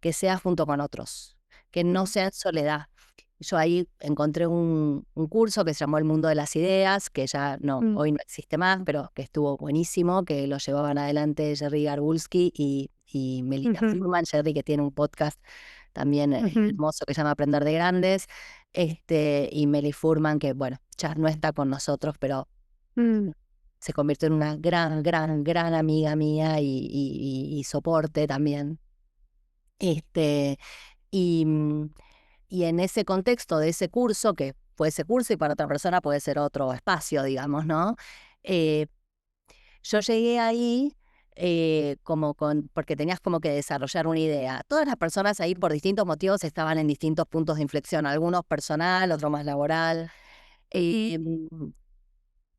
que sea junto con otros, que no sea en soledad. Yo ahí encontré un curso que se llamó El Mundo de las Ideas, que ya no,
Mm,
hoy no existe más, pero que estuvo buenísimo, que lo llevaban adelante Jerry Garbulski y Melina
ujú,
Furman. Jerry, que tiene un podcast también
ujú,
hermoso que se llama Aprender de Grandes, y Meli Furman, que bueno, ya no está con nosotros, pero
mm,
se convirtió en una gran, gran, gran amiga mía y soporte también. Este, y, mm, y en ese contexto de ese curso, que fue ese curso y para otra persona puede ser otro espacio, digamos, ¿no? Eh, yo llegué ahí porque tenías como que desarrollar una idea. Todas las personas ahí por distintos motivos estaban en distintos puntos de inflexión, algunos personal, otros más laboral. eh,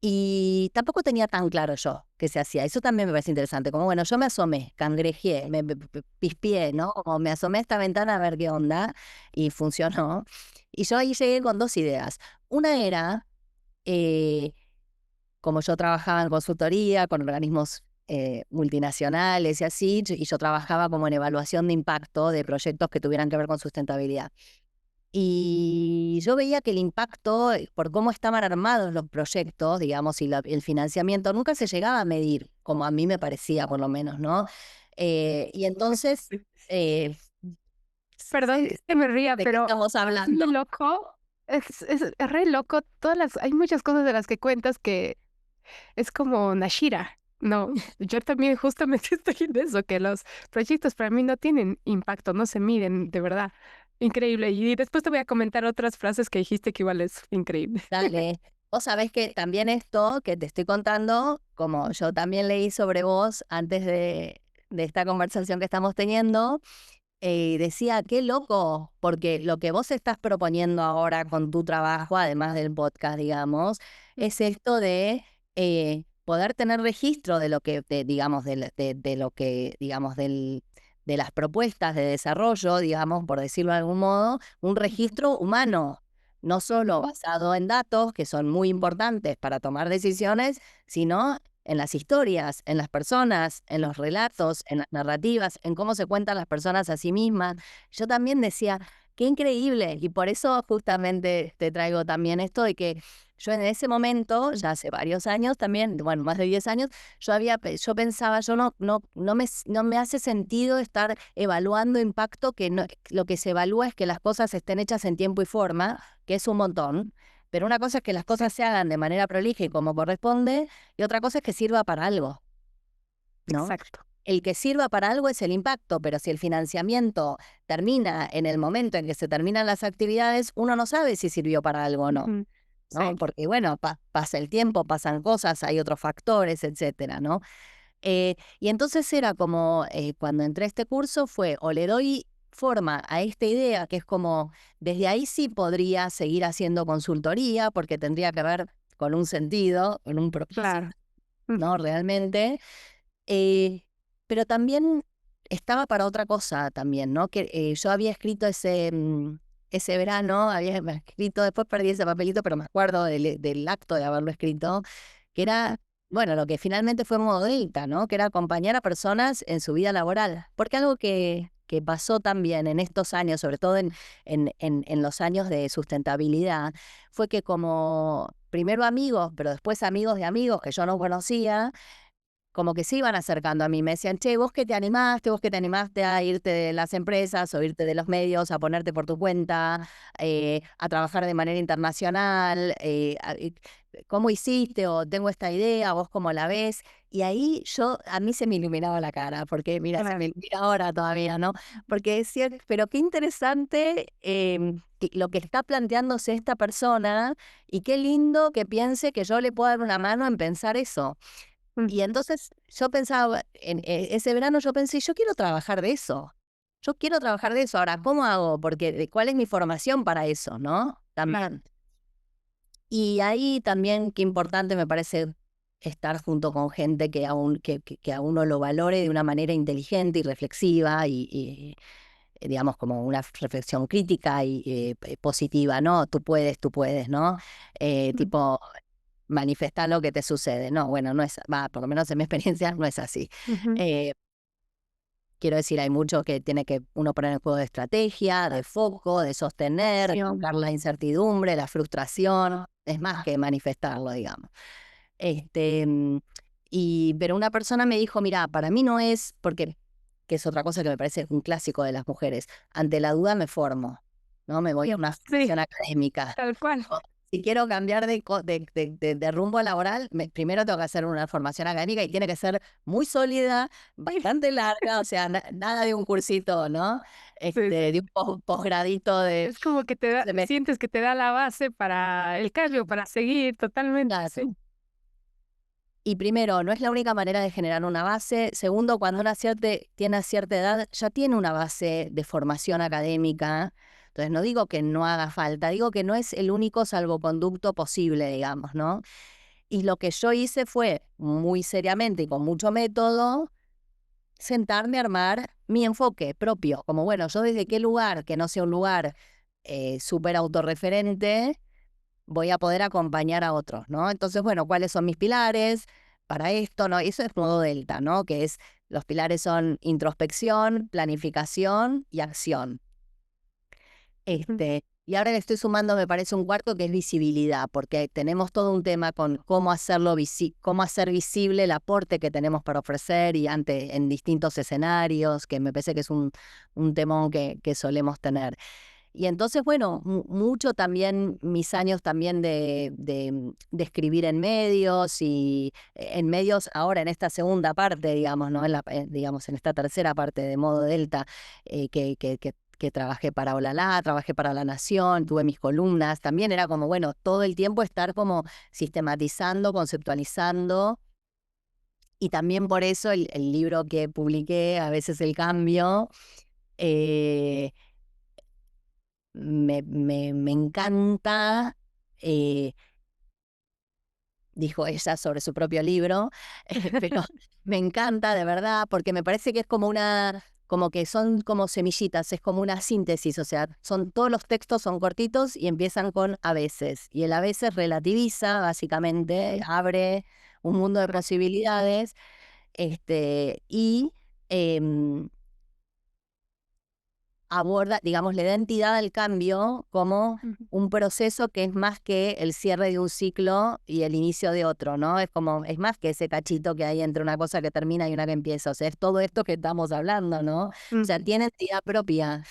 y tampoco tenía tan claro yo qué se hacía. Eso también me parece interesante. Como, bueno, yo me asomé, cangrejé, pispié, ¿no? Como me asomé a esta ventana a ver qué onda y funcionó. Y yo ahí llegué con dos ideas. Una era, eh, como yo trabajaba en consultoría con organismos multinacionales y así, y yo trabajaba como en evaluación de impacto de proyectos que tuvieran que ver con sustentabilidad. Y yo veía que el impacto, por cómo estaban armados los proyectos, digamos, y el financiamiento, nunca se llegaba a medir, como a mí me parecía, por lo menos, ¿no? Y entonces,
Perdón que me ría,
¿de qué
pero
estamos
es
hablando?
muy loco, es re loco. Hay muchas cosas de las que cuentas que es como Nashira, ¿no? Yo también justamente estoy en eso, que los proyectos para mí no tienen impacto, no se miden, de verdad. Increíble. Y después te voy a comentar otras frases que dijiste que igual es increíble.
Dale. Vos sabés que también esto que te estoy contando, como yo también leí sobre vos antes de esta conversación que estamos teniendo, decía, qué loco, porque lo que vos estás proponiendo ahora con tu trabajo, además del podcast, digamos, es esto de poder tener registro de lo que, digamos, de lo que, digamos, de las propuestas de desarrollo, digamos, por decirlo de algún modo, un registro humano, no solo basado en datos, que son muy importantes para tomar decisiones, sino en las historias, en las personas, en los relatos, en las narrativas, en cómo se cuentan las personas a sí mismas. Yo también decía, qué increíble, y por eso justamente te traigo también esto de que yo en ese momento, ya hace varios años también, bueno, más de 10 años, yo pensaba, yo no me hace sentido estar evaluando impacto, que lo que se evalúa es que las cosas estén hechas en tiempo y forma, que es un montón, pero una cosa es que las cosas se hagan de manera prolija y como corresponde, y otra cosa es que sirva para algo, ¿no?
Exacto.
El que sirva para algo es el impacto, pero si el financiamiento termina en el momento en que se terminan las actividades, uno no sabe si sirvió para algo o no,
Ujú.
¿no?
Sí,
Porque, bueno, pasa el tiempo, pasan cosas, hay otros factores, etcétera, ¿no? Y entonces era como, cuando entré a este curso fue, o le doy forma a esta idea, que es como, desde ahí sí podría seguir haciendo consultoría, porque tendría que ver con un sentido, con un propósito,
claro. Mm.
¿no? Realmente. Eh, pero también estaba para otra cosa también, ¿no? Que yo había escrito ese verano, había escrito, después perdí ese papelito, pero me acuerdo del acto de haberlo escrito, que era, bueno, lo que finalmente fue Modo Delta, ¿no? Que era acompañar a personas en su vida laboral. Porque algo que pasó también en estos años, sobre todo en los años de sustentabilidad, fue que como primero amigos, pero después amigos de amigos que yo no conocía, como que se iban acercando a mí, me decían, che, vos que te animaste a irte de las empresas o irte de los medios, a ponerte por tu cuenta, a trabajar de manera internacional, ¿cómo hiciste? O tengo esta idea, vos cómo la ves. Y ahí a mí se me iluminaba la cara, porque mira, se
Claro.
me ilumina ahora todavía, ¿no? Porque decía, pero qué interesante lo que está planteándose esta persona y qué lindo que piense que yo le puedo dar una mano en pensar eso.
Mm.
Y entonces yo pensaba, ese verano yo pensé, yo quiero trabajar de eso. Yo quiero trabajar de eso. Ahora, ¿cómo hago? Porque ¿cuál es mi formación para eso, no?
Claro.
También. Y ahí también qué importante me parece estar junto con gente que a uno lo valore de una manera inteligente y reflexiva y, digamos, como una reflexión crítica y positiva, ¿no? Tú puedes, ¿no?
Mm.
Tipo, manifestar lo que te sucede. No, bueno, no es, por lo menos en mi experiencia no es así.
Ujú.
Eh, Quiero decir, hay mucho que tiene que uno poner en juego de estrategia, de foco, de sostener, de
Acción.
tocar la incertidumbre, la frustración, es más que manifestarlo, digamos. Este, mm, pero una persona me dijo, mira, para mí no es, porque, que es otra cosa que me parece un clásico de las mujeres, ante la duda me formo, ¿no? Me voy a una
Sí,
formación académica.
tal cual.
Si quiero cambiar de rumbo laboral, primero tengo que hacer una formación académica y tiene que ser muy sólida, bastante larga, o sea, nada de un cursito, ¿no?
Sí, sí.
De un posgradito de
Es como que sientes que te da la base para el cambio, para seguir totalmente,
semestres.
sí.
Y primero, no es la única manera de generar una base. Segundo, cuando tiene cierta edad, ya tiene una base de formación académica. Entonces, no digo que no haga falta, digo que no es el único salvoconducto posible, digamos, ¿no? Y lo que yo hice fue, muy seriamente y con mucho método, sentarme a armar mi enfoque propio. Como, bueno, yo desde qué lugar, que no sea un lugar súper autorreferente, voy a poder acompañar a otros, ¿no? Entonces, bueno, ¿cuáles son mis pilares para esto, no? Eso es modo delta, ¿no? Que es, los pilares son introspección, planificación y acción.
Ujú.
Y ahora le estoy sumando, me parece, un cuarto que es visibilidad, porque tenemos todo un tema con cómo hacerlo cómo hacer visible el aporte que tenemos para ofrecer y en distintos escenarios, que me parece que es un temón que solemos tener. Y entonces, bueno, mucho también, mis años también de escribir en medios y en medios ahora en esta segunda parte, digamos, ¿no? Digamos, en esta tercera parte de Modo Delta, que trabajé para Olala, trabajé para La Nación, tuve mis columnas, también era como, bueno, todo el tiempo estar como sistematizando, conceptualizando. Y también por eso el libro que publiqué, A veces el cambio, eh, me encanta, eh, dijo ella sobre su propio libro, pero me encanta de verdad porque me parece que es como que son como semillitas, es como una síntesis, o sea, todos los textos son cortitos y empiezan con a veces, y el a veces relativiza, básicamente, abre un mundo de posibilidades, y em, aborda, digamos, le da entidad al cambio como
Ujú,
un proceso que es más que el cierre de un ciclo y el inicio de otro, ¿no? Es más que ese cachito que hay entre una cosa que termina y una que empieza. O sea, es todo esto que estamos hablando, ¿no? O sea,
ujú,
tiene entidad propia.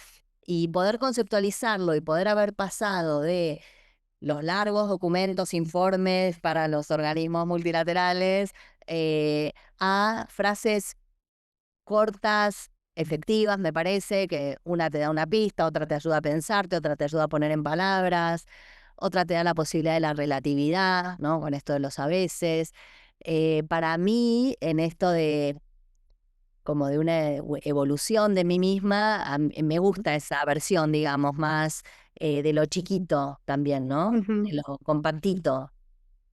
Y poder conceptualizarlo y poder haber pasado de los largos documentos, informes para los organismos multilaterales, a frases cortas, efectivas, me parece, que una te da una pista, otra te ayuda a pensarte, otra te ayuda a poner en palabras, otra te da la posibilidad de la relatividad, ¿no? Con esto de los a veces. Para mí, en esto de como de una evolución de mí misma, me gusta esa versión, digamos, más de lo chiquito también, ¿no?
ujú.
De lo compactito.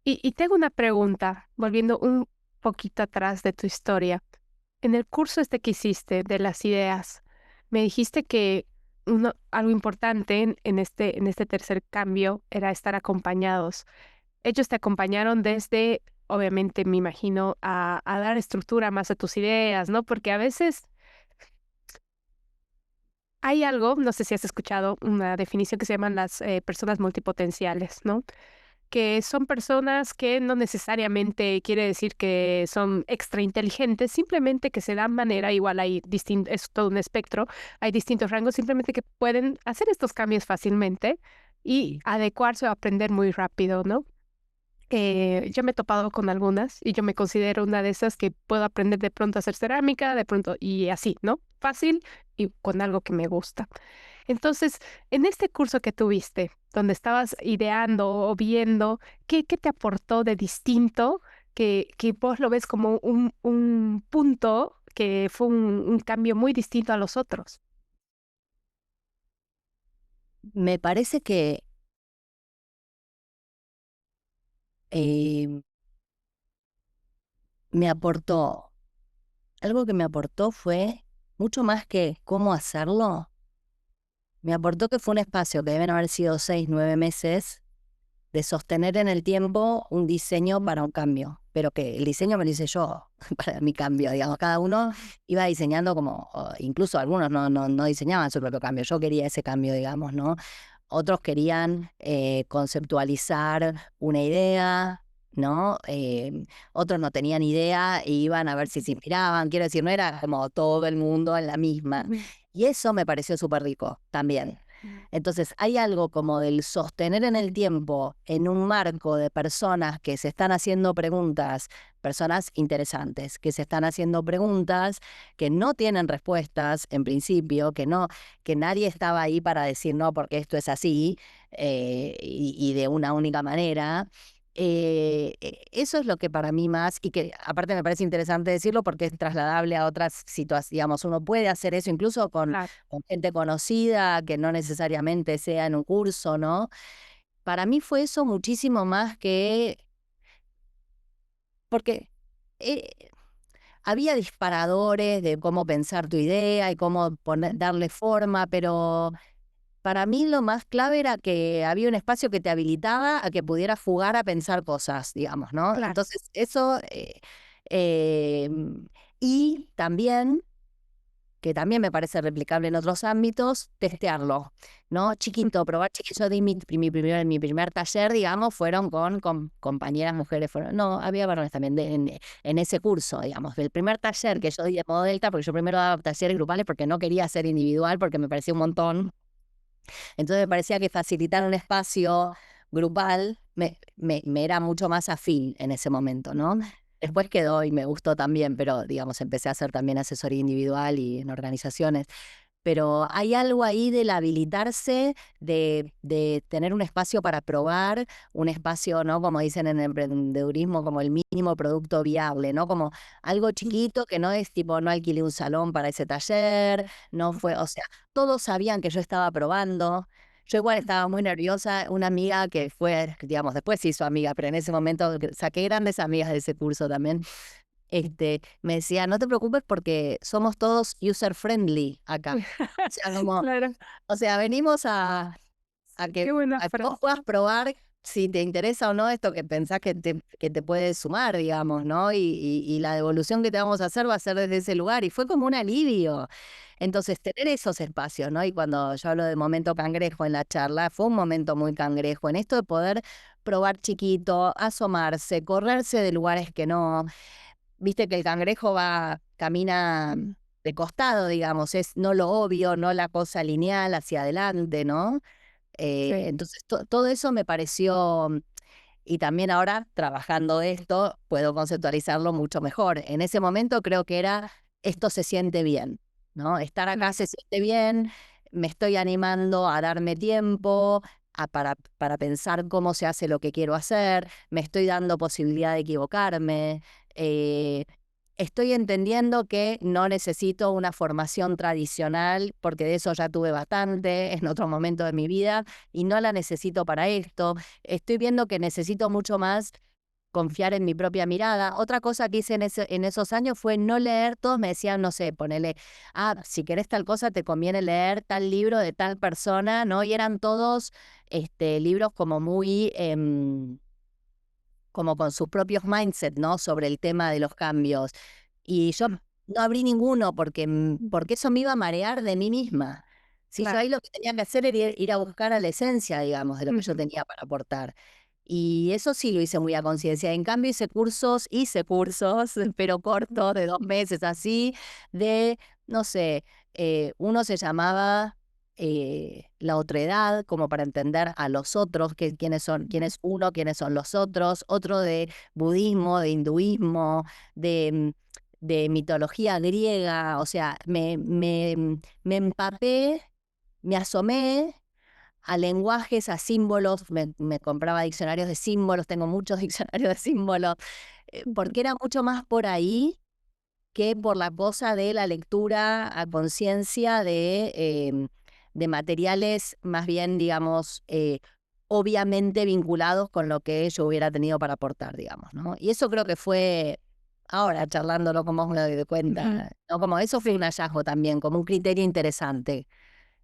Y tengo una pregunta, volviendo un poquito atrás de tu historia. En el curso este que hiciste de las ideas, me dijiste que algo importante en este tercer cambio era estar acompañados. Ellos te acompañaron desde, obviamente, me imagino, a dar estructura más a tus ideas, ¿no? Porque a veces hay algo, no sé si has escuchado una definición que se llaman las personas multipotenciales, ¿no? Que son personas que no necesariamente quiere decir que son extra inteligentes, simplemente que se dan manera, igual es todo un espectro, hay distintos rangos, simplemente que pueden hacer estos cambios fácilmente y adecuarse o aprender muy rápido, ¿no? Yo me he topado con algunas y yo me considero una de esas que puedo aprender de pronto a hacer cerámica, de pronto y así, ¿no? Fácil y con algo que me gusta. Entonces, en este curso que tuviste, donde estabas ideando o viendo, ¿qué te aportó de distinto que vos lo ves como un punto que fue un cambio muy distinto a los otros?
Me parece que eh, me aportó. Algo que me aportó fue, mucho más que cómo hacerlo, me aportó que fue un espacio que deben haber sido 6, 9 meses de sostener en el tiempo un diseño para un cambio, pero que el diseño me lo hice yo para mi cambio, digamos, cada uno iba diseñando como, incluso algunos no diseñaban su propio cambio, yo quería ese cambio, digamos, ¿no? Otros querían conceptualizar una idea, ¿no? Otros no tenían idea e iban a ver si se inspiraban. Quiero decir, no era como todo el mundo en la misma.
Ujú,
Y eso me pareció súper rico también.
ujú,
Entonces, hay algo como del sostener en el tiempo, en un marco de personas que se están haciendo preguntas, personas interesantes, que se están haciendo preguntas que no tienen respuestas en principio, que nadie estaba ahí para decir no, porque esto es así, y de una única manera. Eso es lo que para mí más, y que aparte me parece interesante decirlo porque es trasladable a otras situaciones, digamos, uno puede hacer eso incluso
claro.
con gente conocida, que no necesariamente sea en un curso, ¿no? Para mí fue eso muchísimo más que, porque eh, había disparadores de cómo pensar tu idea y cómo darle forma, pero para mí lo más clave era que había un espacio que te habilitaba a que pudieras jugar a pensar cosas, digamos, ¿no?
Claro.
Entonces, eso, y también que también me parece replicable en otros ámbitos, testearlo, ¿no? Chiquito, probar chiquito. Yo di mi primer taller, digamos, fueron con compañeras mujeres. No, había varones también en ese curso, digamos. El primer taller que yo di de modo delta, porque yo primero daba talleres grupales porque no quería hacer individual, porque me parecía un montón. Entonces me parecía que facilitar un espacio grupal me era mucho más afín en ese momento, ¿no? Después quedó y me gustó también, pero digamos, empecé a hacer también asesoría individual y en organizaciones. Pero hay algo ahí del habilitarse, de tener un espacio para probar, un espacio, ¿no? Como dicen en el emprendedurismo, como el mínimo producto viable, ¿no? Como algo chiquito que no es tipo, no alquilé un salón para ese taller, no fue, o sea, todos sabían que yo estaba probando. Yo igual estaba muy nerviosa, una amiga que fue, digamos, después se hizo amiga, pero en ese momento saqué grandes amigas de ese curso también. Me decía, no te preocupes porque somos todos user friendly acá. O sea,
Claro,
o sea, venimos a
qué
que
buena
vos
frase.
puedas probar si te interesa o no esto que pensás que te puede sumar, digamos, ¿no? Y la devolución que te vamos a hacer va a ser desde ese lugar. Y fue como un alivio. Entonces, tener esos espacios, ¿no? Y cuando yo hablo de momento cangrejo en la charla, fue un momento muy cangrejo en esto de poder probar chiquito, asomarse, correrse de lugares que no. Viste que el cangrejo camina de costado, digamos, es no lo obvio, no la cosa lineal hacia adelante, ¿no?
Sí,
Entonces, todo eso me pareció, y también ahora trabajando esto, puedo conceptualizarlo mucho mejor. En ese momento creo que era, esto se siente bien, ¿no? Estar acá
claro.
se siente bien, me estoy animando a darme tiempo. Para pensar cómo se hace lo que quiero hacer, me estoy dando posibilidad de equivocarme, eh, estoy entendiendo que no necesito una formación tradicional, porque de eso ya tuve bastante en otro momento de mi vida y no la necesito para esto. Estoy viendo que necesito mucho más confiar en mi propia mirada. Otra cosa que hice en esos años fue no leer. Todos me decían, no sé, ponele, si querés tal cosa, te conviene leer tal libro de tal persona, ¿no? Y eran todos libros como muy como con sus propios mindset, ¿no? Sobre el tema de los cambios. Y yo no abrí ninguno porque eso me iba a marear de mí misma. Si yo
Claro.
ahí lo que tenía que hacer era ir a buscar a la esencia, digamos, de lo que yo
Ujú.
tenía para aportar. Y eso sí lo hice muy a conciencia. En cambio hice cursos, pero cortos, de 2 meses así, no sé, uno se llamaba la otredad, como para entender a los otros, quién es uno, quiénes son los otros, otro de budismo, de hinduismo, de mitología griega, o sea, me empapé, me asomé a lenguajes, a símbolos, me compraba diccionarios de símbolos, tengo muchos diccionarios de símbolos, porque era mucho más por ahí que por la cosa de la lectura a conciencia de materiales más bien, digamos, obviamente vinculados con lo que yo hubiera tenido para aportar, digamos, ¿no? Y eso creo que fue, ahora charlándolo como me doy de
Ujú.
cuenta, ¿no? Como eso fue un
Sí.
hallazgo también, como un criterio interesante.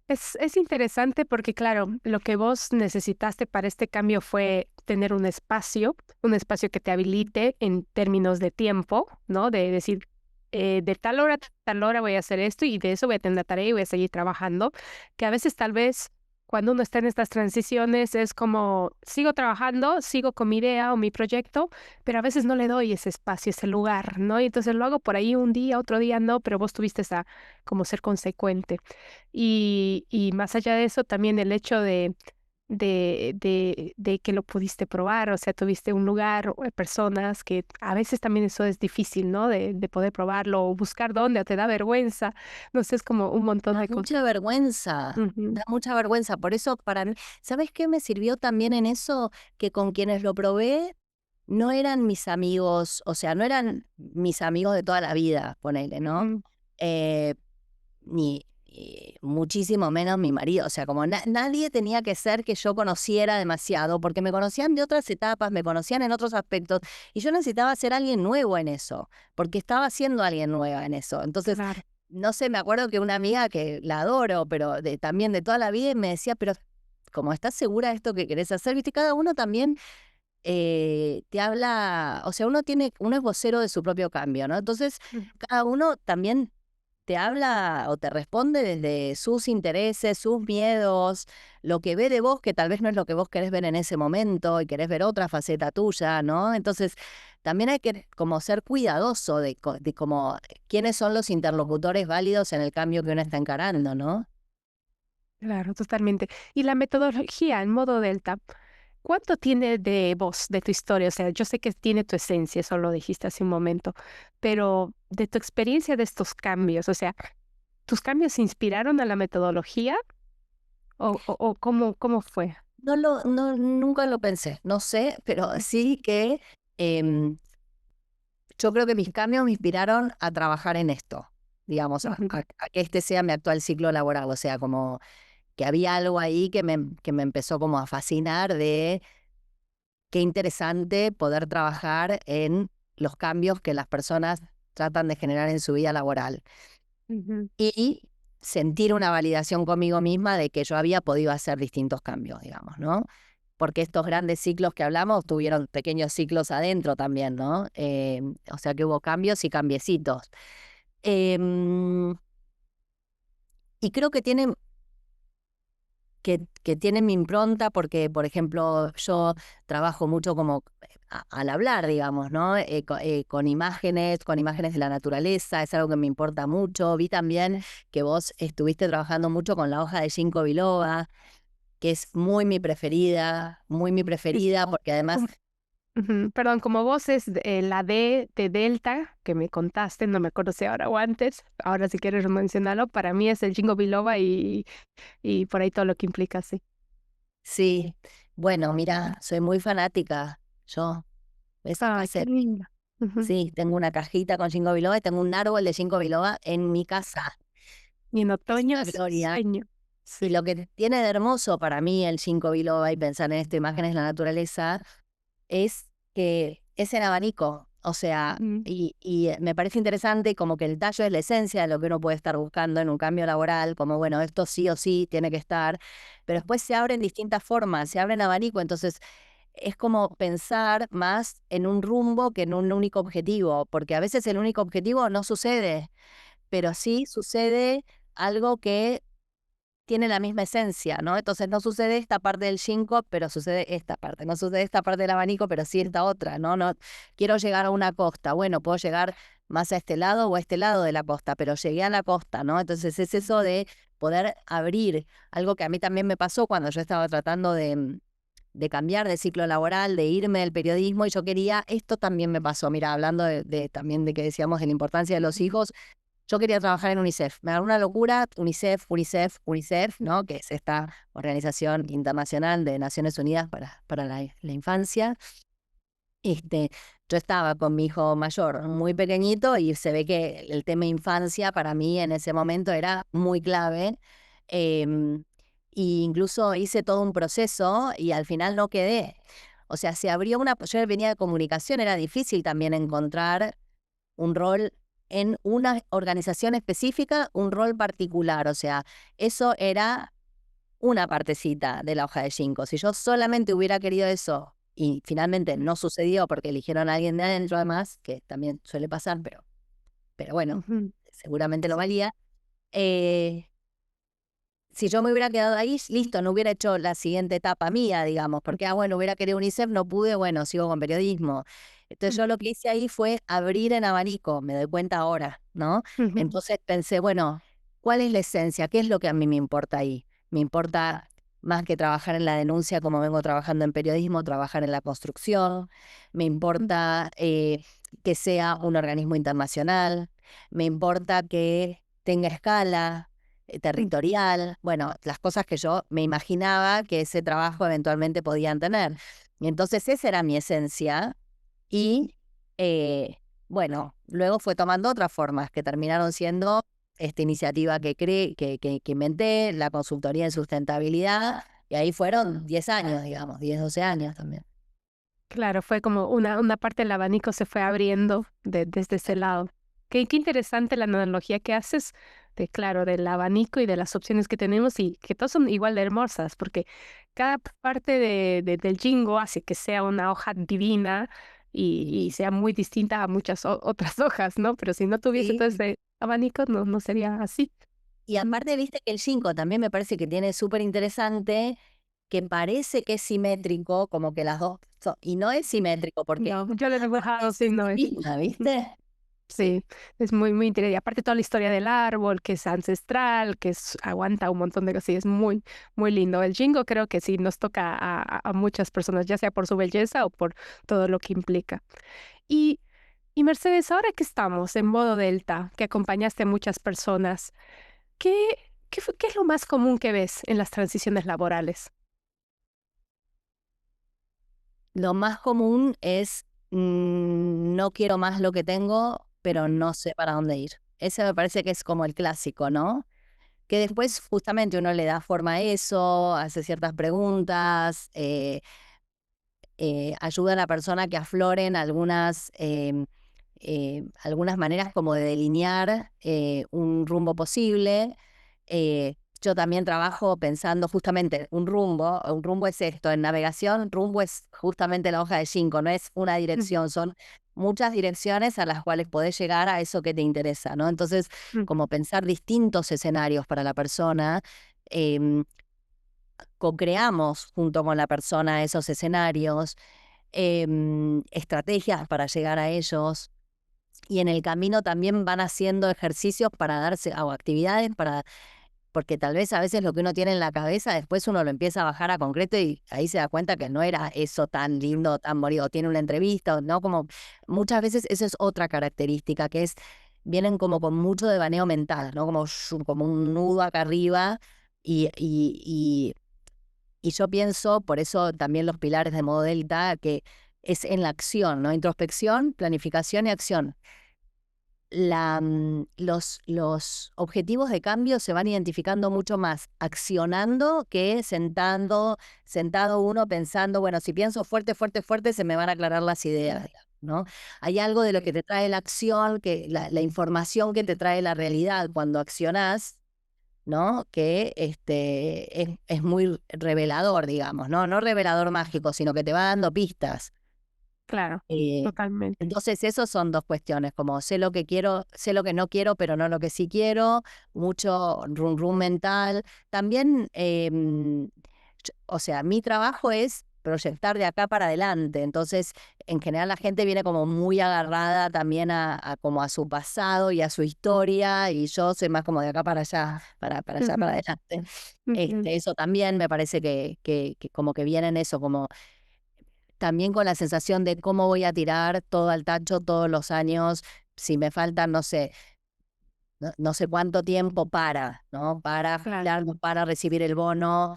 Es interesante porque, claro, lo que vos necesitaste para este cambio fue tener un espacio que te habilite en términos de tiempo, ¿no? De decir, de tal hora a tal hora voy a hacer esto y de eso voy a tener la tarea y voy a seguir trabajando, que a veces tal vez cuando uno está en estas transiciones es como, sigo trabajando, sigo con mi idea o mi proyecto, pero a veces no le doy ese espacio, ese lugar, ¿no? Y entonces lo hago por ahí un día, otro día no, pero vos tuviste esa, como ser consecuente. Y más allá de eso, también el hecho de que lo pudiste probar, o sea, tuviste un lugar, o personas que a veces también eso es difícil, ¿no? De poder probarlo o buscar dónde, o te da vergüenza, no sé, es como un montón
Da
de cosas.
mucha vergüenza,
Ujú.
da mucha vergüenza. Por eso para mí, ¿sabes qué me sirvió también en eso? Que con quienes lo probé no eran mis amigos, o sea, no eran mis amigos de toda la vida, ponele, ¿no?
Ujú.
Eh, ni muchísimo menos mi marido, o sea, como nadie tenía que ser que yo conociera demasiado, porque me conocían de otras etapas, me conocían en otros aspectos, y yo necesitaba ser alguien nuevo en eso, porque estaba siendo alguien nueva en eso. Entonces,
Claro.
no sé, me acuerdo que una amiga que la adoro, pero también de toda la vida, me decía, pero como estás segura de esto que querés hacer, viste, cada uno también te habla, o sea, uno es vocero de su propio cambio, ¿no? Entonces,
Ujú.
cada uno también te habla o te responde desde sus intereses, sus miedos, lo que ve de vos, que tal vez no es lo que vos querés ver en ese momento y querés ver otra faceta tuya, ¿no? Entonces, también hay que como ser cuidadoso de como quiénes son los interlocutores válidos en el cambio que uno está encarando, ¿no?
Claro, totalmente. Y la metodología en modo Delta, ¿cuánto tiene de vos, de tu historia? O sea, yo sé que tiene tu esencia, eso lo dijiste hace un momento, pero de tu experiencia de estos cambios, o sea, ¿tus cambios se inspiraron a la metodología o cómo fue?
Nunca lo pensé, no sé, pero sí que em, yo creo que mis cambios me inspiraron a trabajar en esto, digamos,
Ujú,
a que este sea mi actual ciclo laboral, o sea, como que había algo ahí que me empezó como a fascinar de qué interesante poder trabajar en los cambios que las personas tratan de generar en su vida laboral
ujú,
y sentir una validación conmigo misma de que yo había podido hacer distintos cambios, digamos, ¿no? Porque estos grandes ciclos que hablamos tuvieron pequeños ciclos adentro también, ¿no? O sea que hubo cambios y cambiecitos. Em, y creo que tienen mi impronta porque, por ejemplo, yo trabajo mucho como al hablar, digamos, ¿no? Con imágenes de la naturaleza, es algo que me importa mucho. Vi también que vos estuviste trabajando mucho con la hoja de ginkgo biloba, que es muy mi preferida, porque además,
como- ujú. Perdón, como vos es la D de Delta, que me contaste, no me acuerdo si ahora o antes, ahora si quieres mencionarlo, para mí es el Jingo Biloba y por ahí todo lo que implica, sí.
sí, bueno, mira, soy muy fanática. Yo, ¿ves? Acá
Ay, qué lindo. Ujú.
sí, tengo una cajita con ginkgo biloba y tengo un árbol de ginkgo biloba en mi casa.
Y en
Es
otoño
una
es
gloria.
sueño.
Y
Sí.
lo que tiene de hermoso para mí el ginkgo biloba y pensar en esto, imágenes de la naturaleza, es que es en abanico. O sea,
Mm,
y me parece interesante como que el tallo es la esencia de lo que uno puede estar buscando en un cambio laboral, como bueno, esto sí o sí tiene que estar, pero después se abre en distintas formas, se abre en abanico, entonces es como pensar más en un rumbo que en un único objetivo, porque a veces el único objetivo no sucede, pero sí sucede algo que tiene la misma esencia, ¿no? Entonces no sucede esta parte del ginkgo, pero sucede esta parte. No sucede esta parte del abanico, pero sí esta otra, ¿no? No quiero llegar a una costa. Bueno, puedo llegar más a este lado o a este lado de la costa, pero llegué a la costa, ¿no? Entonces es eso de poder abrir algo que a mí también me pasó cuando yo estaba tratando de cambiar de ciclo laboral, de irme del periodismo, y yo quería, esto también me pasó, mira, hablando también de que decíamos de la importancia de los hijos, yo quería trabajar en UNICEF. Me agarró una locura, UNICEF, ¿no? Que es esta organización internacional de Naciones Unidas para la infancia. Este, yo estaba con mi hijo mayor muy pequeñito y se ve que el tema infancia para mí en ese momento era muy clave. Y incluso hice todo un proceso y al final no quedé. O sea, se abrió yo venía de comunicación, era difícil también encontrar un rol en una organización específica, un rol particular. O sea, eso era una partecita de la hoja de ginkgo. Si yo solamente hubiera querido eso y finalmente no sucedió porque eligieron a alguien de adentro además, que también suele pasar, pero bueno,
ujú.
seguramente lo valía. eh, si yo me hubiera quedado ahí, listo, no hubiera hecho la siguiente etapa mía, digamos, porque, bueno, hubiera querido UNICEF, no pude, bueno, sigo con periodismo. Entonces yo lo que hice ahí fue abrir en abanico, me doy cuenta ahora, ¿no?
Ujú,
Entonces pensé, bueno, ¿cuál es la esencia? ¿Qué es lo que a mí me importa ahí? Me importa más que trabajar en la denuncia como vengo trabajando en periodismo, trabajar en la construcción, me
ujú,
importa que sea un organismo internacional, me importa que tenga escala,
ujú.
territorial, bueno, las cosas que yo me imaginaba que ese trabajo eventualmente podían tener. Y entonces esa era mi esencia y bueno, luego fue tomando otras formas que terminaron siendo esta iniciativa que inventé, la consultoría en sustentabilidad, y ahí fueron 10 años, digamos, 10 12 años también.
Claro, fue como una parte del abanico se fue abriendo desde ese lado. Qué interesante la analogía que haces de, claro, del abanico y de las opciones que tenemos y que todas son igual de hermosas, porque cada parte del jingo hace que sea una hoja divina y sea muy distinta a muchas otras hojas, ¿no? Pero si no tuviese
Sí.
todo ese abanico, no sería así.
Y aparte, viste que el ginkgo también me parece que tiene súper interesante, que parece que es simétrico, como que las dos, y no es simétrico, porque
No, yo lo he dibujado,
es
sí, no es.
misma, ¿viste?
Sí, es muy interesante. Y aparte toda la historia del árbol, que es ancestral, aguanta un montón de cosas, sí, es muy lindo. El jingo creo que sí nos toca a muchas personas, ya sea por su belleza o por todo lo que implica. Y, y Mercedes, ahora que estamos en modo delta, que acompañaste a muchas personas, ¿qué, qué es lo más común que ves en las transiciones laborales?
Lo más común es no quiero más lo que tengo, pero
Ujú,
no sé para dónde ir. Ese me parece que es como el clásico, ¿no? Que después justamente uno le da forma a eso, hace ciertas preguntas, ayuda a la persona que afloren algunas maneras como de delinear un rumbo posible. Yo también trabajo pensando justamente un rumbo es esto, en navegación, rumbo es justamente la hoja de 5, no es una
ujú,
dirección, son muchas direcciones a las cuales podés llegar a eso que te interesa, ¿no? Entonces,
ujú.
como pensar distintos escenarios para la persona, em, co-creamos junto con la persona esos escenarios, estrategias para llegar a ellos. Y en el camino también van haciendo ejercicios para darse, o actividades para, porque tal vez a veces lo que uno tiene en la cabeza, después uno lo empieza a bajar a concreto y ahí se da cuenta que no era eso tan lindo, tan bonito, o tiene una entrevista, ¿no? Como muchas veces esa es otra característica, que es, vienen como con mucho devaneo mental, ¿no? Como, como un nudo acá arriba y yo pienso, por eso también los pilares de modo delta, que es en la acción, ¿no? Introspección, planificación y acción. Los objetivos de cambio se van identificando mucho más accionando que sentado uno pensando, bueno, si pienso fuerte, fuerte, fuerte, se me van a aclarar las ideas, digamos, ¿no? Hay algo de lo que te trae la acción, que la información que te trae la realidad cuando accionás, ¿no? Que es muy revelador, digamos, ¿no? No revelador mágico, sino que te va dando pistas.
Claro,
Eh,
totalmente.
entonces, esos son dos cuestiones, como sé lo que quiero, sé lo que no quiero, pero no lo que sí quiero, mucho rum mental. También, o sea, mi trabajo es proyectar de acá para adelante. Entonces, en general la gente viene como muy agarrada también como a su pasado y a su historia, y yo soy más como de acá para allá, para allá, para
Ujú,
adelante.
ujú.
Eso también me parece que como que viene en eso, como también con la sensación de cómo voy a tirar todo al tacho todos los años, si me faltan, no sé, no sé cuánto tiempo para, ¿no? Para
Claro,
jubilarme, para recibir el bono,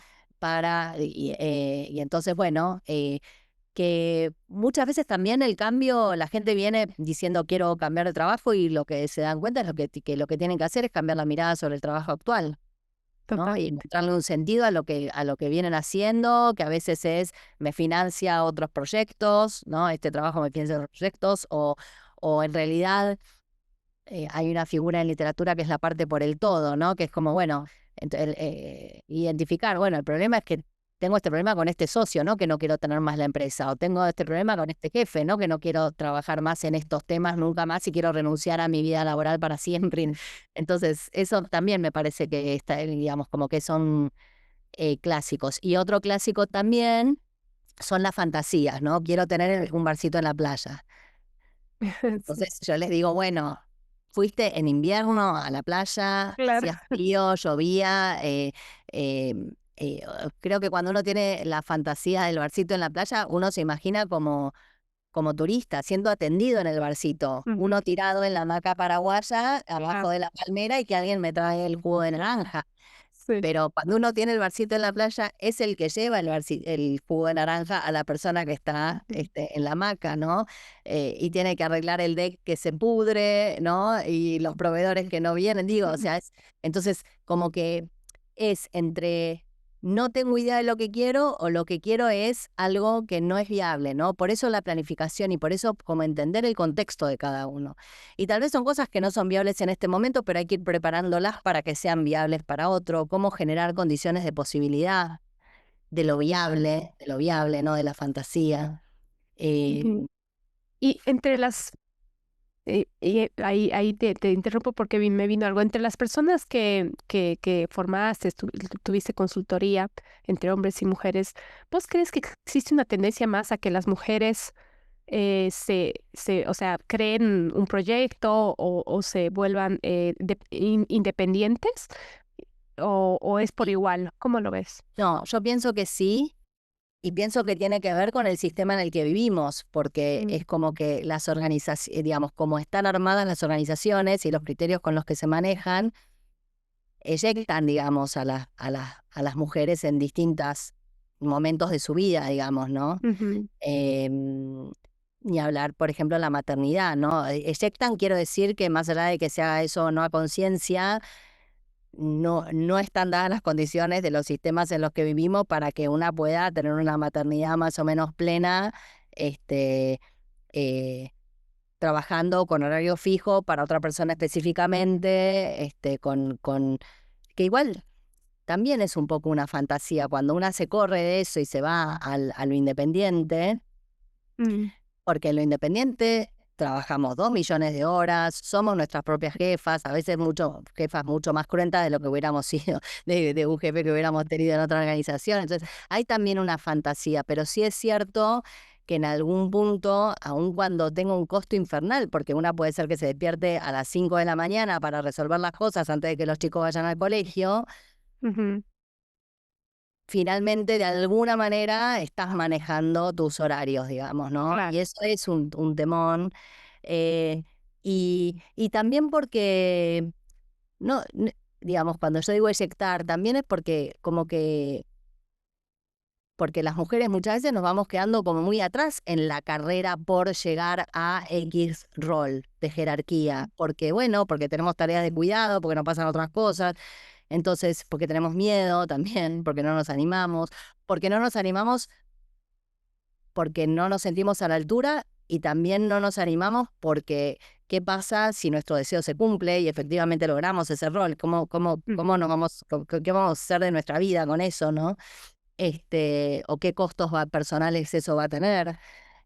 y entonces, bueno, que muchas veces también el cambio, la gente viene diciendo quiero cambiar de trabajo y lo que se dan cuenta es que lo que tienen que hacer es cambiar la mirada sobre el trabajo actual. ¿No? Y
totalmente.
encontrarle un sentido a lo que vienen haciendo, que a veces es me financia otros proyectos, ¿no? Este trabajo me financia otros proyectos, o en realidad hay una figura en literatura que es la parte por el todo, ¿no? Que es como, bueno, identificar, bueno, el problema es que tengo este problema con este socio, ¿no? Que no quiero tener más la empresa, o tengo este problema con este jefe, ¿no? Que no quiero trabajar más en estos temas nunca más y quiero renunciar a mi vida laboral para siempre. Entonces, eso también me parece que está, digamos, como que son clásicos. Y otro clásico también son las fantasías, ¿no? Quiero tener un barcito en la playa.
Sí,
Entonces yo les digo, bueno, fuiste en invierno a la playa,
claro,
hacía frío, llovía. Creo que cuando uno tiene la fantasía del barcito en la playa, uno se imagina como turista, siendo atendido en el barcito,
ujú,
uno tirado en la hamaca paraguaya,
ah,
abajo de la palmera y que alguien me trae el jugo de naranja.
sí,
Pero cuando uno tiene el barcito en la playa, es el que lleva el jugo de naranja a la persona que está
ujú,
en la hamaca, ¿no? Y tiene que arreglar el deck que se pudre, ¿no? Y los proveedores que no vienen, digo, o sea, entonces como que es entre no tengo idea de lo que quiero o lo que quiero es algo que no es viable, ¿no? Por eso la planificación y por eso como entender el contexto de cada uno. Y tal vez son cosas que no son viables en este momento, pero hay que ir preparándolas para que sean viables para otro, cómo generar condiciones de posibilidad de lo viable, ¿no? De la fantasía. Eh,
ujú. Y entre las ahí te interrumpo porque me vino algo. Entre las personas que formaste, tuviste consultoría entre hombres y mujeres, ¿vos crees que existe una tendencia más a que las mujeres o sea, creen un proyecto o se vuelvan independientes? ¿O es por
Sí.
igual? ¿Cómo lo ves?
No, yo pienso que sí, y pienso que tiene que ver con el sistema en el que vivimos, porque
Mm,
es como que las organizaciones, digamos, como están armadas las organizaciones y los criterios con los que se manejan, eyectan, digamos, a las mujeres en distintos momentos de su vida, digamos, ¿no?
ujú,
Em, Ni hablar, por ejemplo, la maternidad, ¿no? Eyectan, quiero decir que más allá de que se haga eso o no a conciencia, no están dadas las condiciones de los sistemas en los que vivimos para que una pueda tener una maternidad más o menos plena, este, eh, trabajando con horario fijo para otra persona específicamente, que igual también es un poco una fantasía. Cuando una se corre de eso y se va a lo independiente,
mm,
porque en lo independiente trabajamos 2 millones de horas, somos nuestras propias jefas, a veces jefas mucho más cruentas de lo que hubiéramos sido de un jefe que hubiéramos tenido en otra organización. Entonces, hay también una fantasía, pero sí es cierto que en algún punto, aun cuando tenga un costo infernal, porque una puede ser que se despierte a las 5 de la mañana para resolver las cosas antes de que los chicos vayan al colegio,
ujú,
finalmente de alguna manera estás manejando tus horarios, digamos, ¿no?
claro.
Y eso es un temón. eh, y también porque, no, digamos, cuando yo digo eyectar, también es porque como que, porque las mujeres muchas veces nos vamos quedando como muy atrás en la carrera por llegar a X rol de jerarquía, porque bueno, porque tenemos tareas de cuidado, porque nos pasan otras cosas. Entonces, porque tenemos miedo también, porque no nos animamos porque no nos sentimos a la altura y también no nos animamos porque ¿qué pasa si nuestro deseo se cumple y efectivamente logramos ese rol?
Mm,
¿Cómo nos vamos, qué vamos a hacer de nuestra vida con eso, ¿no? O qué costos personales eso va a tener.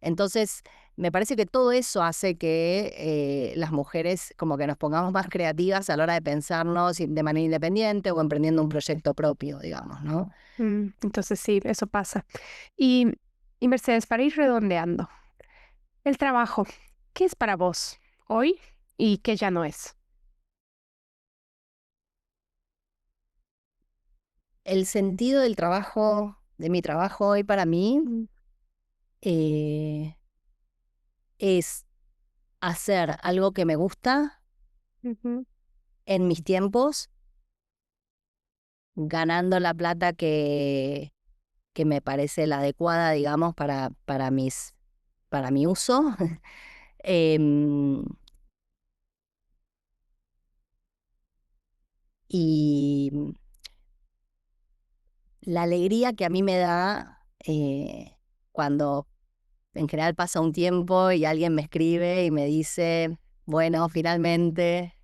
Entonces, me parece que todo eso hace que las mujeres como que nos pongamos más creativas a la hora de pensarnos de manera independiente o emprendiendo un proyecto propio, digamos, ¿no?
entonces sí, eso pasa. Y, y Mercedes, para ir redondeando, el trabajo, ¿qué es para vos hoy y qué ya no es?
El sentido del trabajo, de mi trabajo hoy para mí,
Mm,
eh, es hacer algo que me gusta
ujú,
en mis tiempos, ganando la plata que me parece la adecuada, digamos, para mi uso. Em, y la alegría que a mí me da cuando en general pasa un tiempo y alguien me escribe y me dice, bueno, finalmente,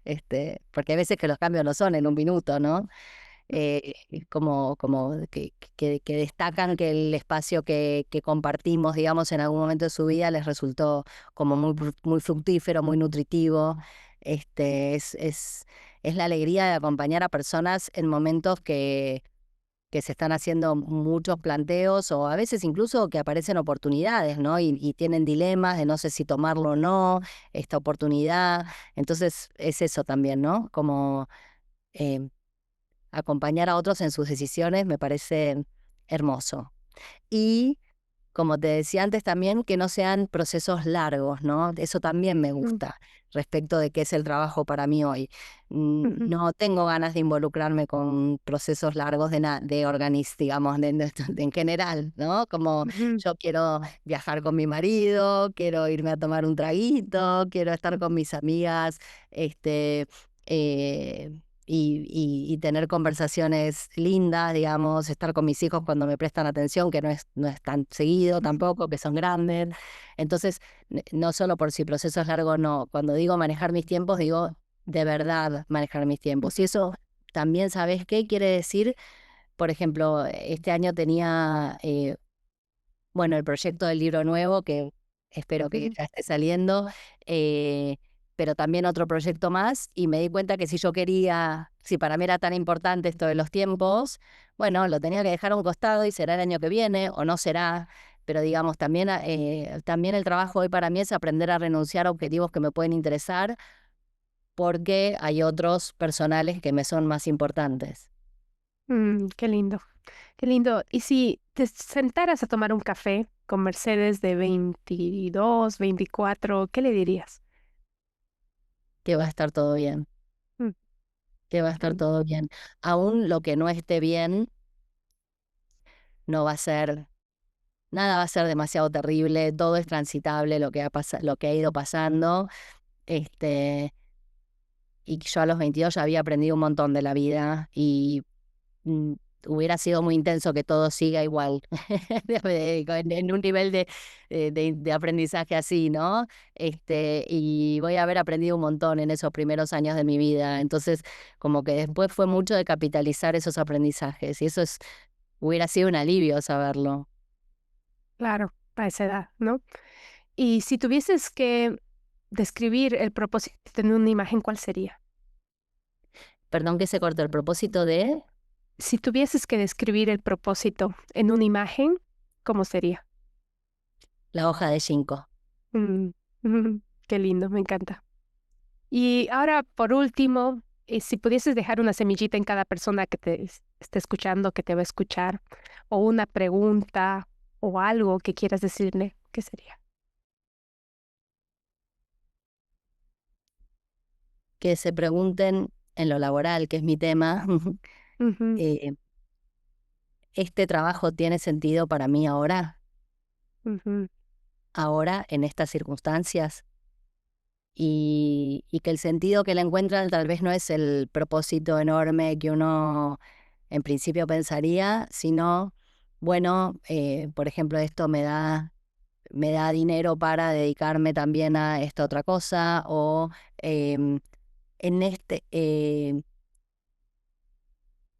porque hay veces que los cambios no son en un minuto, ¿no? Como que destacan que el espacio que compartimos, digamos, en algún momento de su vida les resultó como muy fructífero, muy nutritivo. Es la alegría de acompañar a personas en momentos que se están haciendo muchos planteos o a veces incluso que aparecen oportunidades, ¿no? Y tienen dilemas de no sé si tomarlo o no, esta oportunidad. Entonces es eso también, ¿no? Como eh, acompañar a otros en sus decisiones me parece hermoso. Y como te decía antes también, que no sean procesos largos, ¿no? Eso también me
mm,
gusta respecto de qué es el trabajo para mí hoy.
ujú,
No tengo ganas de involucrarme con procesos largos digamos, en general, ¿no? Como
ujú,
yo quiero viajar con mi marido, quiero irme a tomar un traguito, quiero estar con mis amigas, eh, y tener conversaciones lindas, digamos, estar con mis hijos cuando me prestan atención, que no es tan seguido tampoco, que son grandes. Entonces, no solo por si proceso es largo, no. Cuando digo manejar mis tiempos, digo de verdad manejar mis tiempos. Y eso también, ¿sabes qué quiere decir? Por ejemplo, este año tenía, bueno, el proyecto del libro nuevo, que espero que ya esté saliendo, pero también otro proyecto más, y me di cuenta que si yo quería, si para mí era tan importante esto de los tiempos, bueno, lo tenía que dejar a un costado y será el año que viene o no será, pero digamos, también, también el trabajo hoy para mí es aprender a renunciar a objetivos que me pueden interesar porque hay otros personales que me son más importantes.
Qué lindo, qué lindo. Y si te sentaras a tomar un café con Mercedes de 22, 24, ¿qué le dirías?
Que va a estar todo bien,
Mm,
que va a estar
mm,
todo bien. Aún lo que no esté bien no va a ser, nada va a ser demasiado terrible, todo es transitable lo que lo que ha ido pasando. Este, y yo a los 22 ya había aprendido un montón de la vida y mm, hubiera sido muy intenso que todo siga igual, en un nivel de aprendizaje así, ¿no? Y voy a haber aprendido un montón en esos primeros años de mi vida. Entonces, como que después fue mucho de capitalizar esos aprendizajes y eso hubiera sido un alivio saberlo.
claro, a esa edad, ¿no? Y si tuvieses que describir el propósito en una imagen, ¿cuál sería?
Perdón que se cortó el propósito de
Si tuvieses que describir el propósito en una imagen, ¿cómo sería?
la hoja de ginkgo.
Mm, qué lindo, me encanta. Y ahora, por último, si pudieses dejar una semillita en cada persona que te esté escuchando, que te va a escuchar, o una pregunta o algo que quieras decirle, ¿qué sería?
Que se pregunten en lo laboral, que es mi tema,
Ujú,
eh, ¿este trabajo tiene sentido para mí ahora?
ujú,
Ahora, en estas circunstancias, y que el sentido que le encuentran tal vez no es el propósito enorme que uno en principio pensaría, sino, bueno, por ejemplo, esto me da dinero para dedicarme también a esta otra cosa, o em, en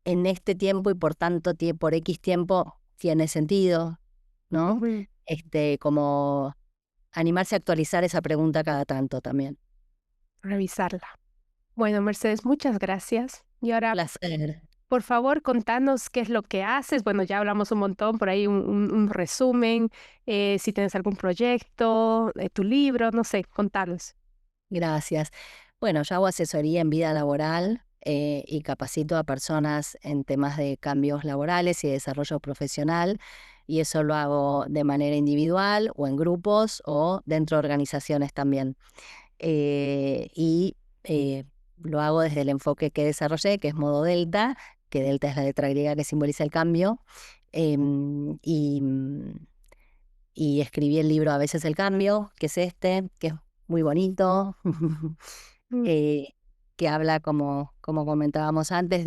en este tiempo y por tanto, por X tiempo tiene sentido, ¿no?
ujú.
Como animarse a actualizar esa pregunta cada tanto también.
Revisarla. Bueno, Mercedes, muchas gracias. Y ahora,
Placer.
por favor, contanos qué es lo que haces. Bueno, ya hablamos un montón, por ahí un resumen, si tienes algún proyecto, tu libro, no sé, contanos.
Gracias. Bueno, yo hago asesoría en vida laboral y capacito a personas en temas de cambios laborales y desarrollo profesional, y eso lo hago de manera individual o en grupos o dentro de organizaciones también. Y lo hago desde el enfoque que desarrollé, que es modo delta, que delta es la letra griega que simboliza el cambio. em, y, mm, y escribí el libro A veces el cambio, que es que es muy bonito,
Mm,
eh, que habla, como comentábamos antes,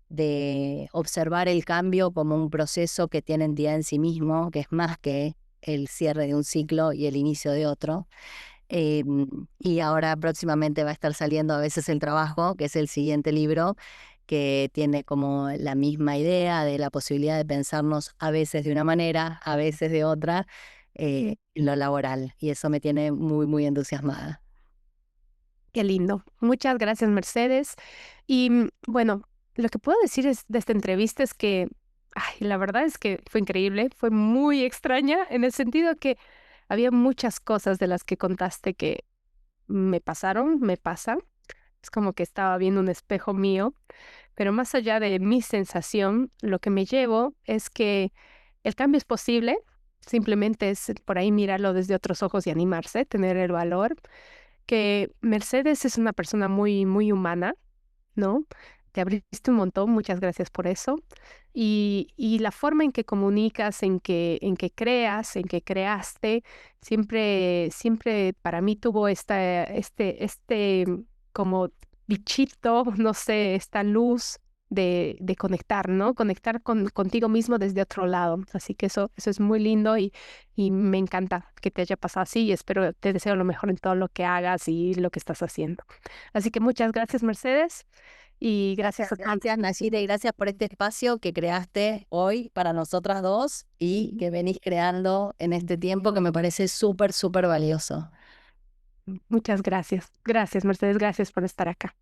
de observar el cambio como un proceso que tiene entidad en sí mismo, que es más que el cierre de un ciclo y el inicio de otro. Y ahora próximamente va a estar saliendo A veces el trabajo, que es el siguiente libro, que tiene como la misma idea de la posibilidad de pensarnos a veces de una manera, a veces de otra,
mm.
en lo laboral. Y eso me tiene muy, muy entusiasmada.
Qué lindo. Muchas gracias, Mercedes. Y bueno, lo que puedo decir de esta entrevista es que, ay, la verdad es que fue increíble, fue muy extraña en el sentido que había muchas cosas de las que contaste que me pasaron, me pasan. Es como que estaba viendo un espejo mío, pero más allá de mi sensación, lo que me llevo es que el cambio es posible, simplemente es por ahí mirarlo desde otros ojos y animarse, tener el valor que Mercedes es una persona muy, muy humana, ¿no? Te abriste un montón, muchas gracias por eso. Y la forma en que comunicas, en que creas, en que creaste, siempre, siempre para mí tuvo como bichito, no sé, esta luz de conectar, ¿no? Conectar contigo mismo desde otro lado. Así que eso es muy lindo y me encanta que te haya pasado así y espero, te deseo lo mejor en todo lo que hagas y lo que estás haciendo. Así que muchas gracias, Mercedes. Y gracias a todos.
Gracias, Nayire, y gracias por este espacio que creaste hoy para nosotras dos y que venís creando en este tiempo que me parece súper, súper valioso.
Muchas gracias. Gracias, Mercedes. Gracias por estar acá.